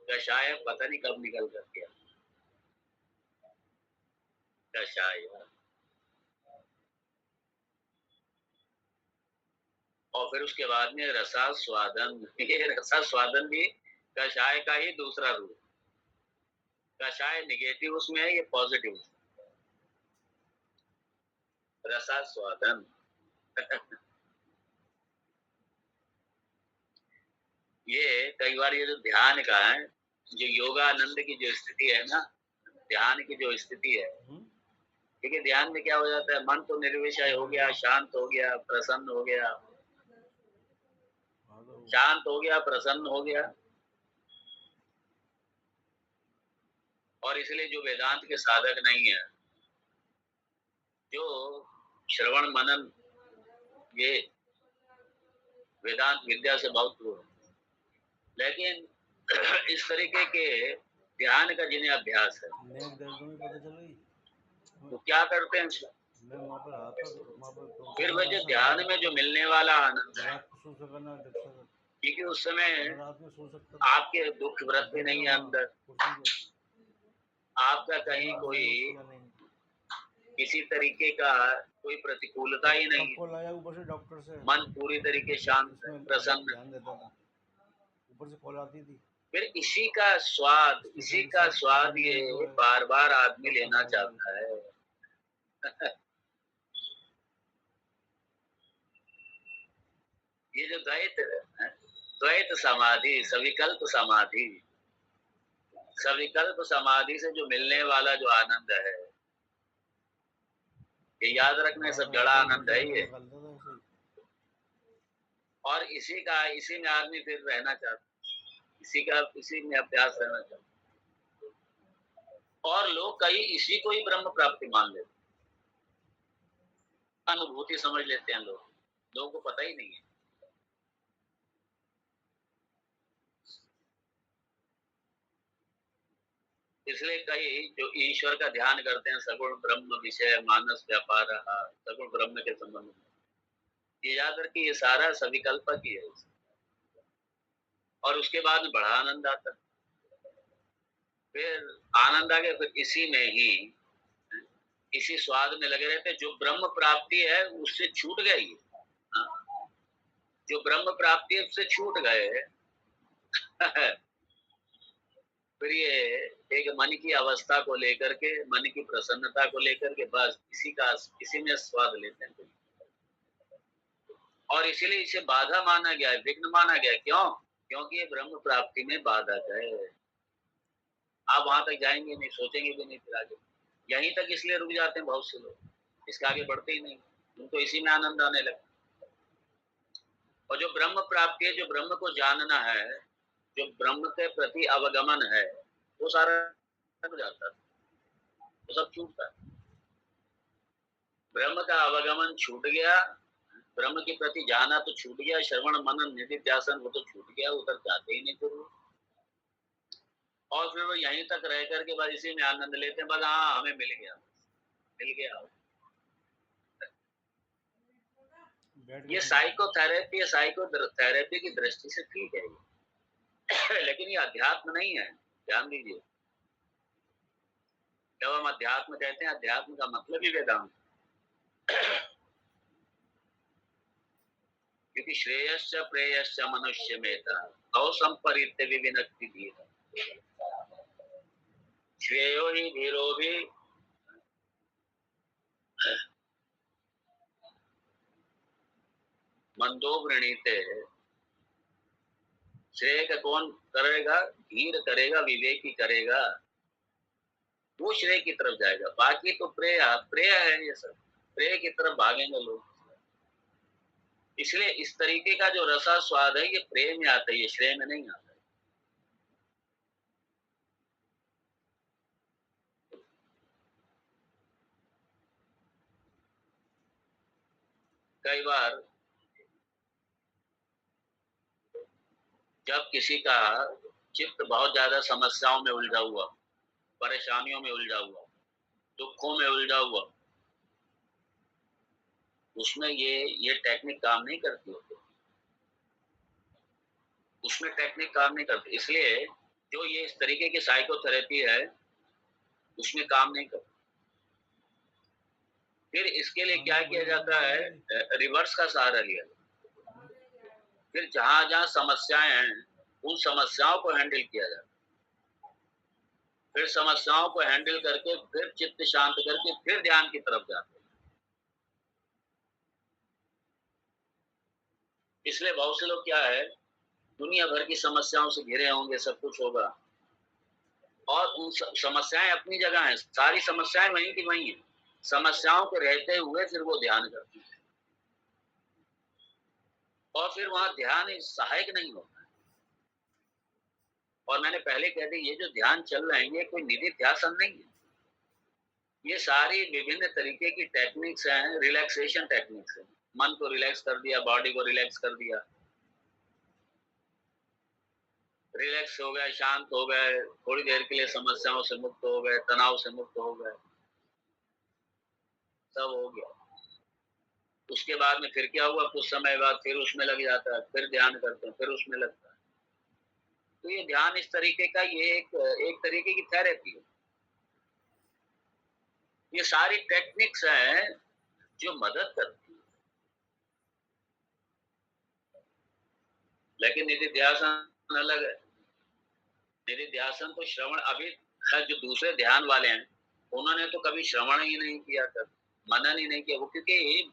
कषाय पता नहीं कब निकल कर गया, कषाय। और फिर उसके बाद में रसास्वादन, ये रसास्वादन भी कषाय का ही दूसरा रूप। कषाय निगेटिव उसमें है, ये पॉजिटिव रसास्वादन। ये कई बार ये जो ध्यान का है, जो योगानंद की जो स्थिति है ना, ध्यान की जो स्थिति है, ठीक है, ध्यान में क्या हो जाता है, मन तो निर्विषय हो गया, शांत हो गया, प्रसन्न हो गया, शांत हो गया, प्रसन्न हो गया। और इसलिए जो वेदांत के साधक नहीं है, जो श्रवण मनन ये वेदांत विद्या से बहुत दूर, लेकिन इस तरीके के ध्यान का जिन्हें अभ्यास है, तो क्या करते हैं, फिर वह जो ध्यान में जो मिलने वाला आनंद है, क्योंकि उस समय आपके दुख वृत्ति नहीं है अंदर, आपका कहीं कोई किसी तरीके का कोई प्रतिकूलता ही नहीं है, मन पूरी तरीके शांत है, प्रसन्न। ऊपर से कॉल आती थी, फिर इसी का स्वाद ये बार बार आदमी लेना चाहता है। ये जो द्वैत समाधि, सविकल्प समाधि से जो मिलने वाला जो आनंद है, ये याद रखना, सब जड़ा आनंद है ये। और इसी में आदमी फिर रहना चाहता है, इसी में अभ्यास रहना चाहता है। और लोग कई इसी को ही ब्रह्म प्राप्ति मान लेते, अनुभूति समझ लेते हैं लोगों को पता ही नहीं है। इसलिए कई जो ईश्वर का ध्यान करते हैं, सगुण ब्रह्म विषय मानस व्यापार, सगुण ब्रह्म के संबंध में, ये याद रखिए, ये सारा सविकल्पक ही है। और उसके बाद में बड़ा आनंद आता है, फिर आनंद आ गया, फिर इसी में ही इसी स्वाद में लगे रहते। जो ब्रह्म प्राप्ति है उससे छूट गई, जो ब्रह्म प्राप्ति है उससे छूट गए। फिर ये एक मन की अवस्था को लेकर के, मन की प्रसन्नता को लेकर के, बस इसी में स्वाद लेते हैं। और इसीलिए इसे बाधा माना गया है, विघ्न माना गया है। क्यों? क्योंकि ये ब्रह्म प्राप्ति में बाधक है। आप वहां तक जाएंगे नहीं, सोचेंगे भी नहीं, फिर आगे यहीं तक इसलिए रुक जाते हैं बहुत से लोग, इसके आगे बढ़ते ही नहीं, उनको इसी में आनंद आने लगता। और जो ब्रह्म प्राप्ति है, जो ब्रह्म को जानना है, जो ब्रह्म के प्रति अवगमन है, वो सारा हो जाता है, वो सब छूटता है। ब्रह्म का अवगमन छूट गया, ब्रह्म के प्रति जाना तो छूट गया, श्रवण मनन निधिध्यासन वो तो छूट गया, उधर जाते ही नहीं फिर। और फिर वो यहीं तक रह करके बस इसी में आनंद लेते हैं, बस हाँ हमें मिल गया। ये साइकोथेरेपी की दृष्टि से ठीक है, लेकिन ये अध्यात्म नहीं है, ध्यान दीजिए। जब हम अध्यात्म कहते हैं, अध्यात्म का मतलब ही वेदांत, क्योंकि श्रेयश्च प्रेयश्च मनुष्य में था गौ संपरित्य विविनक्ति भी है। श्रेयो ही धीरो भी मंदो वृणीते, श्रेय का कौन करेगा? धीर करेगा, विवेकी करेगा, वो श्रेय की तरफ जाएगा। बाकी तो प्रेय प्रेय है, ये सब प्रेय की तरफ भागेंगे लोग। इसलिए इस तरीके का जो रसा स्वाद है ये प्रेय में आता है, ये श्रेय में नहीं आता। कई बार जब किसी का चित्त बहुत ज्यादा समस्याओं में उलझा हुआ, परेशानियों में उलझा हुआ, दुखों में उलझा हुआ, उसमें ये टेक्निक काम नहीं करती होती, उसमें टेक्निक काम नहीं करती। इसलिए जो ये इस तरीके की साइकोथेरेपी है उसमें काम नहीं करती। फिर इसके लिए क्या किया जाता है? रिवर्स का सहारा लिया। फिर जहां जहां समस्याएं हैं उन समस्याओं को हैंडल किया जाता है। फिर समस्याओं को हैंडल करके फिर चित्त शांत करके फिर ध्यान की तरफ जाते हैं। इसलिए बहुत से लोग क्या है, दुनिया भर की समस्याओं से घिरे होंगे, सब कुछ होगा, और उन समस्याएं अपनी जगह हैं, सारी समस्याएं वहीं की वहीं हैं। समस्याओं को रहते हुए फिर वो ध्यान करते हैं, और फिर वहां ध्यान सहायक नहीं होता। और मैंने पहले कह दी, ये जो ध्यान चल रहे हैं ये कोई निधिध्यासन नहीं है, ये सारी विभिन्न तरीके की टेक्निक्स हैं, रिलैक्सेशन टेक्निक्स हैं। मन को रिलैक्स कर दिया, बॉडी को रिलैक्स कर दिया, रिलैक्स हो गए, शांत हो गए, थोड़ी देर के लिए समस्याओं से मुक्त हो गए, तनाव से मुक्त हो गए, सब हो गया। उसके बाद में फिर क्या हुआ, कुछ समय बाद फिर उसमें लग जाता है, फिर ध्यान करते हैं, फिर उसमें लगता है। तो ये ध्यान इस तरीके का, ये एक तरीके की थेरेपी है। ये सारी टेक्निक्स हैं जो मदद करती है। लेकिन निधिध्यासन अलग है। निधिध्यासन तो श्रवण, अभी जो दूसरे ध्यान वाले हैं उन्होंने तो कभी श्रवण ही नहीं किया, कभी मनन ही नहीं किया, वो क्योंकि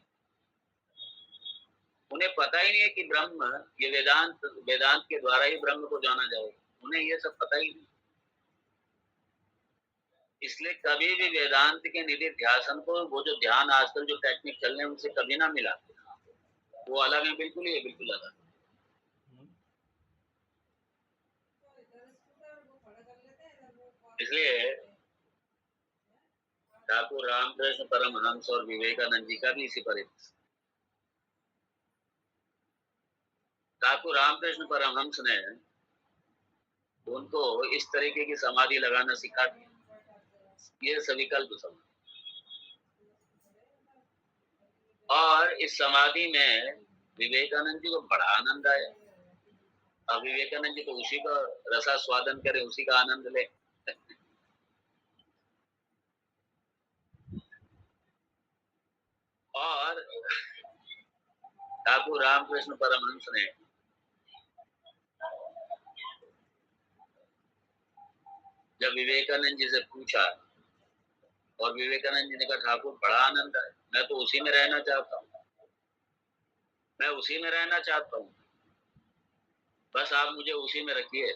उन्हें पता ही नहीं है कि ब्रह्म, ये वेदांत के द्वारा ही ब्रह्म को जाना जाएगा, उन्हें ये सब पता ही नहीं। इसलिए कभी भी वेदांत के निधिध्यासन को, वो जो ध्यान आजकल जो टेक्निक चल रहे हैं उनसे कभी ना मिला। वो अलग है, बिल्कुल ही है, बिल्कुल अलग। इसलिए ठाकुर रामकृष्ण परमहंस और विवेकानंद जी का भी इसी परिप्रेक्ष्य। ठाकुर रामकृष्ण परमहंस ने उनको इस तरीके की समाधि लगाना सिखा दिया, ये सविकल्प समाधि। और इस समाधि में विवेकानंद जी को बड़ा आनंद आया। अब विवेकानंद जी तो उसी का रसा स्वादन करे, उसी का आनंद ले। और ठाकुर रामकृष्ण परमहंस ने जब विवेकानंद जी से पूछा, और विवेकानंद जी ने कहा ठाकुर बड़ा आनंद है, मैं तो उसी में रहना चाहता हूँ, मैं उसी में रहना चाहता हूँ, बस आप मुझे उसी में रखिए।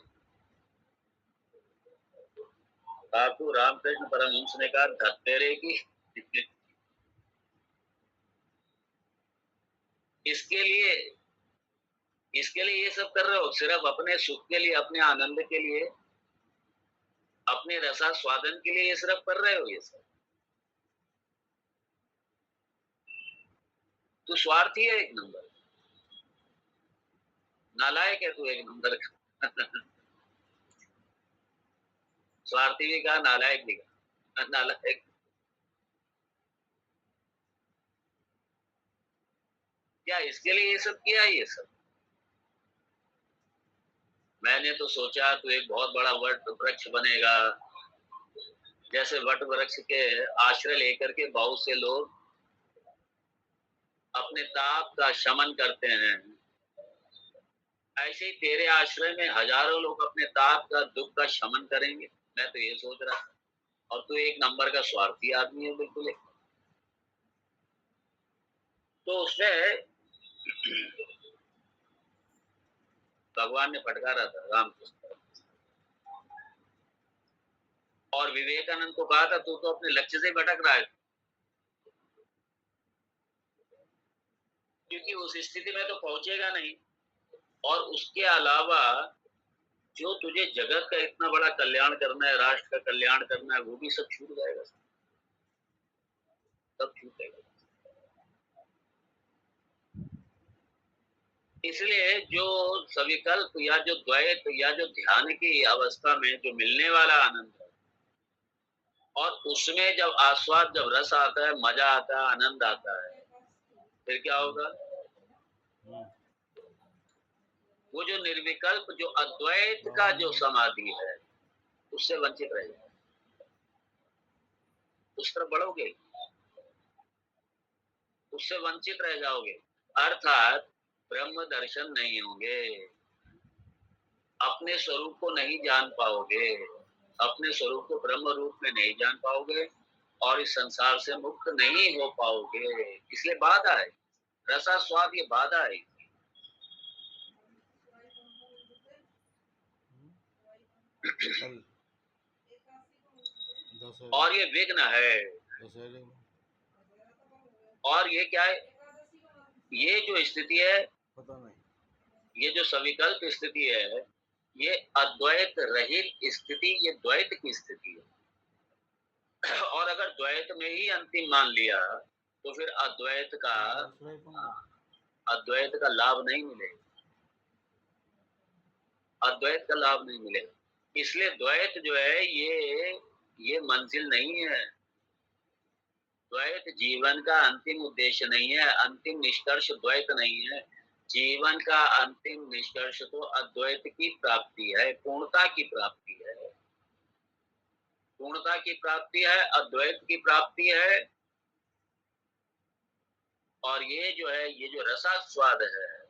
ठाकुर रामकृष्ण परमहंस ने कहा धत्तेरे की इसके लिए ये सब कर रहे हो, सिर्फ अपने सुख के लिए, अपने आनंद के लिए, अपने रसा स्वादन के लिए ये सिर्फ कर रहे हो। ये सब तू स्वार्थी है एक नंबर, नालायक है तू एक नंबर का। स्वार्थी भी कहा, नालायक भी कहा। नालायक क्या इसके लिए ये सब किया? ये सब मैंने तो सोचा तू एक बहुत बड़ा वट वृक्ष बनेगा, जैसे वट वृक्ष के आश्रय लेकर के बहुत से लोग अपने ताप का शमन करते हैं, ऐसे ही तेरे आश्रय में हजारों लोग अपने ताप का, दुख का शमन करेंगे। मैं तो ये सोच रहा था, और तू एक नंबर का स्वार्थी आदमी है बिल्कुल। तो उसने भगवान ने फटकारा था रामकृष्ण। और विवेकानंद को कहा था, तू तो अपने लक्ष्य से भटक रहा है, क्योंकि उस स्थिति में तो पहुंचेगा नहीं। और उसके अलावा जो तुझे जगत का इतना बड़ा कल्याण करना है, राष्ट्र का कल्याण करना है, वो भी सब छूट जाएगा, सब छूटेगा। इसलिए जो सविकल्प या जो द्वैत या जो ध्यान की अवस्था में जो मिलने वाला आनंद है, और उसमें जब आस्वाद, जब रस आता है, मजा आता है, आनंद आता है, फिर क्या होगा? वो जो निर्विकल्प, जो अद्वैत का जो समाधि है, उससे वंचित रह जाए, उस तरफ बढ़ोगे, उससे वंचित रह जाओगे, अर्थात ब्रह्म दर्शन नहीं होंगे, अपने स्वरूप को नहीं जान पाओगे, अपने स्वरूप को ब्रह्म रूप में नहीं जान पाओगे, और इस संसार से मुक्त नहीं हो पाओगे। इसलिए बाधा है, रसास्वाद ये बाधा है। और ये विघ्न है। और ये क्या है? ये जो स्थिति है, पता नहीं, ये जो सविकल्प स्थिति है, ये अद्वैत रहित स्थिति, ये द्वैत की स्थिति है। और अगर द्वैत में ही अंतिम मान लिया, तो फिर अद्वैत का लाभ नहीं मिलेगा, अद्वैत का लाभ नहीं मिलेगा। इसलिए द्वैत जो है, ये मंजिल नहीं है, द्वैत जीवन का अंतिम उद्देश्य नहीं है, अंतिम निष्कर्ष द्वैत नहीं है। जीवन का अंतिम निष्कर्ष तो अद्वैत की प्राप्ति है, पूर्णता की प्राप्ति है, पूर्णता की प्राप्ति है, अद्वैत की प्राप्ति है। और ये जो है, ये जो रसास्वाद है,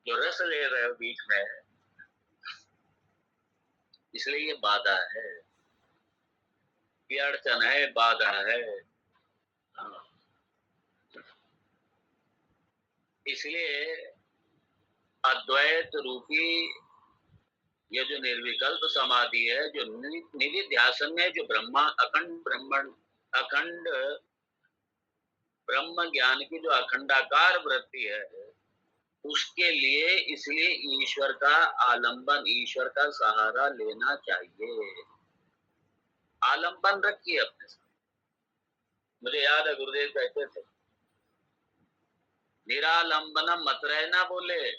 जो रस ले रहे हो बीच में, इसलिए ये बाधा है, ये अड़चन है, बाधा है। हाँ। इसलिए अद्वैत रूपी ये जो निर्विकल्प समाधि है, जो निधिध्यासन में जो अखंड ब्रह्म ज्ञान की जो अखंडाकार वृत्ति है, उसके लिए इसलिए ईश्वर का आलंबन, ईश्वर का सहारा लेना चाहिए। आलंबन रखिए अपने साथ। मुझे याद है गुरुदेव कहते थे, निरालंबनम मत रहना, बोले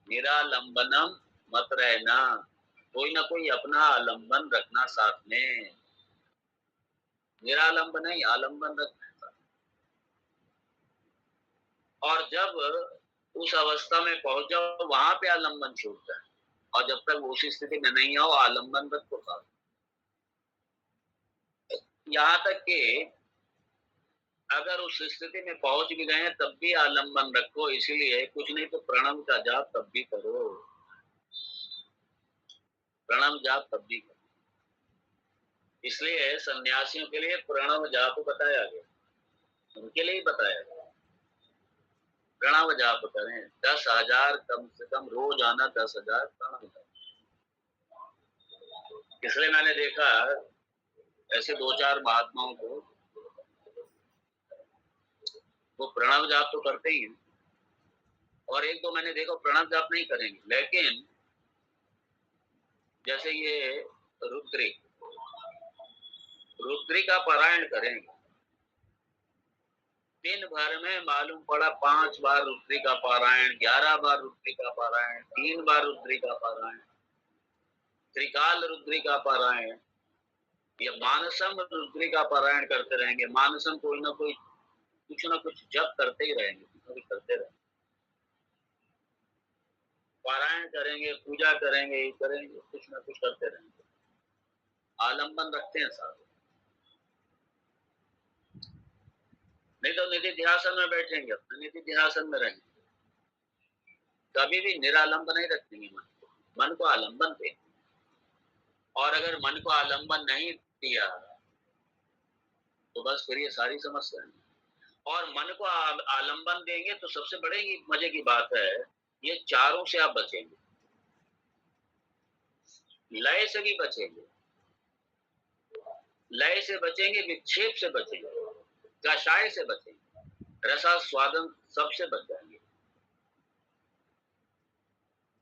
निरालंबनम मत रहना, कोई ना कोई अपना आलंबन रखना साथ में, निरालंबन नहीं, आलंबन रखना। और जब उस अवस्था में पहुंच जाओ, वहां पे आलंबन छूटता है, और जब तक उस स्थिति में नहीं आओ, आलंबन रखो साथ। यहाँ तक कि अगर उस स्थिति में पहुंच भी गए तब भी आलंबन रखो, इसीलिए कुछ नहीं तो प्रणव का जाप तब भी करो, प्रणव जाप तब भी करो। इसलिए सन्यासियों के लिए प्रणव जाप बताया गया, उनके लिए ही बताया गया, प्रणव जाप करें 10,000 कम से कम रोज आना, 10,000 प्रणव जाप। इसलिए मैंने देखा ऐसे 2-4 महात्माओं को, वो प्रणव जाप तो करते ही हैं, और एक दो मैंने देखा प्रणव जाप नहीं करेंगे, लेकिन जैसे ये रुद्री का पारायण करेंगे, दिन भर में मालूम पड़ा 5 बार रुद्री का पारायण, 11 बार रुद्री का पारायण, 3 बार रुद्री का पारायण, त्रिकाल रुद्री का पारायण, या मानसम रुद्री का पारायण करते रहेंगे। मानसम कोई ना कोई कुछ ना कुछ जप करते ही रहेंगे, करते रहेंगे, पारायण करेंगे, पूजा करेंगे, करेंगे, कुछ ना कुछ करते रहेंगे, आलंबन रखते हैं साथ। नहीं तो निधि ध्यासन में बैठेंगे, अपने निधि ध्यासन में रहेंगे, कभी भी निरालंब नहीं रखेंगे मन को आलंबन देंगे। और अगर मन को आलंबन नहीं दिया तो बस फिर ये सारी समस्या है। और मन को आलंबन देंगे तो सबसे बड़े ही मजे की बात है ये चारों से आप बचेंगे। लय से भी बचेंगे, लय से बचेंगे, विक्षेप से बचेंगे, कषाय से बचेंगे, रसास्वादन सबसे बच जाएंगे।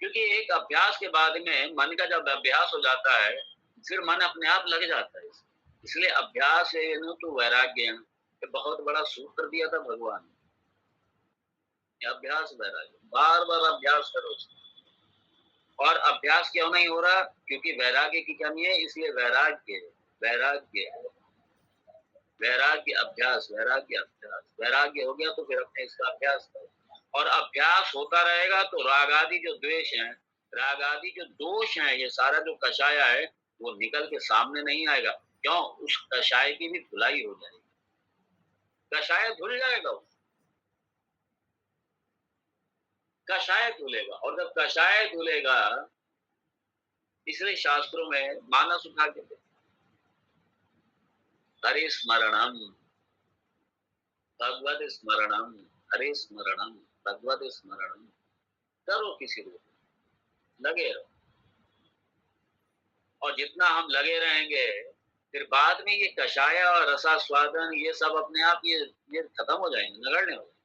क्योंकि एक अभ्यास के बाद में मन का जब अभ्यास हो जाता है, फिर मन अपने आप लग जाता है। इसलिए अभ्यास तो वैराग्य, ये बहुत बड़ा सूत्र दिया था भगवान ने। अभ्यास वैराग्य, बार बार अभ्यास करो। और अभ्यास क्यों नहीं हो रहा? क्योंकि वैराग्य की कमी है। इसलिए वैराग्य, वैराग्य, वैराग्य अभ्यास, वैराग्य अभ्यास। वैराग्य हो गया तो फिर अपने इसका अभ्यास करो। और अभ्यास होता रहेगा तो राग आदि जो द्वेष है, राग आदि जो दोष है, ये सारा जो कषाय है वो निकल के सामने नहीं आएगा। क्यों? उस कषाय की भी धुलाई हो जाएगी, कषाय धुल जाएगा, कषाय धुलेगा। और जब कषाय धुलेगा, इसलिए शास्त्रों में मानस उठा के हरि स्मरणम, भगवत स्मरणम, हरि स्मरणम, भगवत स्मरणम करो। किसी रूप में लगे रहो। और जितना हम लगे रहेंगे, फिर बाद में ये कषाय और रसास्वादन ये सब अपने आप ये खत्म हो जाएंगे, नगण्य हो जाएंगे।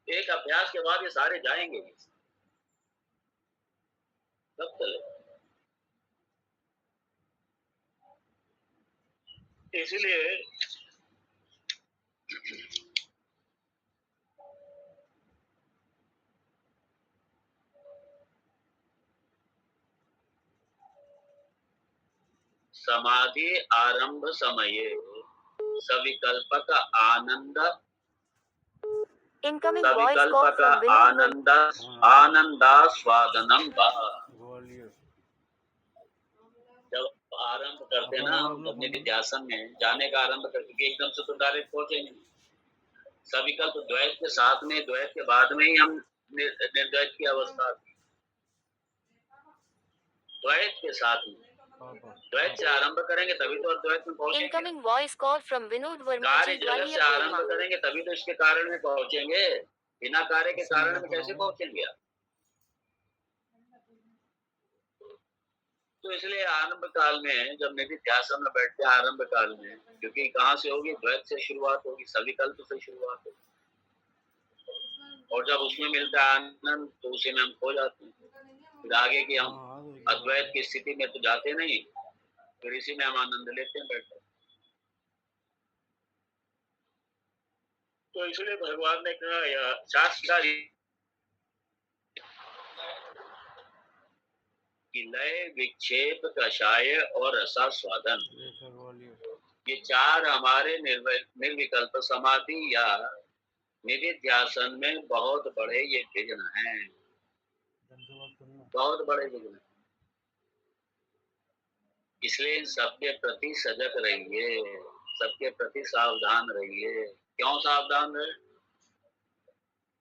एक अभ्यास के बाद ये सारे जाएंगे भी, सब चले। इसलिए समाधि आरंभ समये सविकल्पक आनंद, Incoming voice call सविकल्पक from Vinod आनंद, आनंदास्वादनम वा। ग्वालियर। जब आरंभ करते ना, जब निधिध्यासन में जाने का आरंभ करके एकदम से तो डायरेक्ट पहुंचेंगे। सविकल्प द्वैत के साथ में, द्वैत के बाद में ही हम निर्द्वैत की अवस्था, द्वैत के साथ में, द्वैत से आरंभ करेंगे तभी तो अद्वैत में पहुंचेंगे। Incoming voice call from Vinod Verma कार्य ji, जगत से Gwalior आरंभ Burma. करेंगे तभी तो इसके कारण में पहुंचेंगे। बिना कार्य के कारण में कैसे पहुंचेंगे आप? तो इसलिए आरंभ काल में जब निधिध्यासन में बैठते हैं, आरंभ काल में, क्योंकि कहाँ से होगी? द्वैत से शुरुआत होगी, सविकल्प से शुरुआत होगी। और जब उसमें मिलता है आनंद तो उसी में हम खो जाते हैं। फिर आगे की हम अद्वैत की स्थिति में तो जाते नहीं, फिर इसी में हम आनंद लेते हैं बैठे। तो इसलिए भगवान ने कहा, या शास्त्र कि लय, विक्षेप, कषाय और रसास्वादन, ये चार हमारे निर्विकल्प समाधि या निधिध्यासन में बहुत बड़े ये विघ्न हैं, बहुत बड़े विघ्न। इसलिए इन सबके प्रति सजग रहिए, सबके प्रति सावधान रहिए। क्यों सावधान रहे?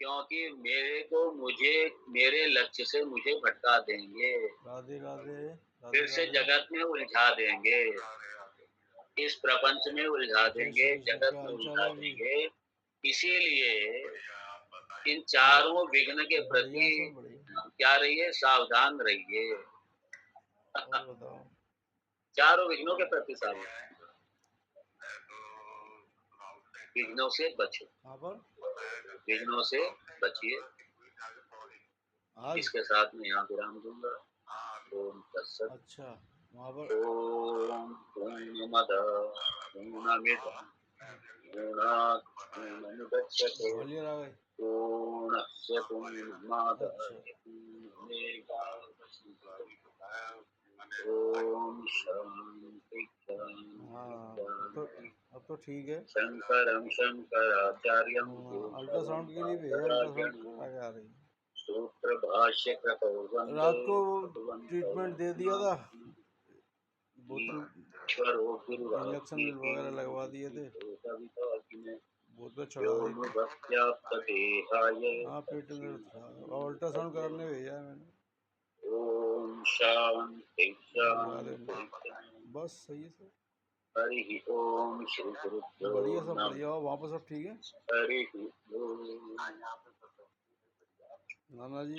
क्योंकि मेरे को, मुझे, मेरे लक्ष्य से मुझे भटका देंगे, राधे राधे, फिर से जगत में उलझा देंगे, इस प्रपंच में उलझा देंगे, जगत में उलझा देंगे। इसीलिए इन चारों विघ्न के प्रति क्या रहिए? सावधान रहिए। चारों विघ्नों के प्रति सावधान, विघ्नों से बचो, विघ्नों से बचिए। इसके साथ में यहाँ विराम दूंगा। ओम तत्सत। अच्छा, ओम पूर्णमद पूर्णमिदं पूर्णात् पूर्णमुदच्यते पूर्णस्य पूर्णमादाय पूर्णमेवावशिष्यते। ओम शांति शांति। अब तो ठीक है। शंकरं शंकराचार्यं अल्ट्रासाउंड के लिए भेजा, अल्ट्रासाउंड आगे आ रही है। सूत्र भाष्य कृतौ वंदे रात को ट्रीटमेंट दे दिया था, बोतल इंजेक्शन वगैरह लगवा दिए थे, बोतल चढ़ा दी। हाँ, पेट में दर्द था और अल्ट्रासाउंड कराने भेजा है मैंने। ओम शांति शांति। बस सही है सर। हरि ओम श्री गुरुभ्यो बढ़िया सब नमः। बढ़िया। वहाँ पर सब ठीक है? हरि ओम। नाना जी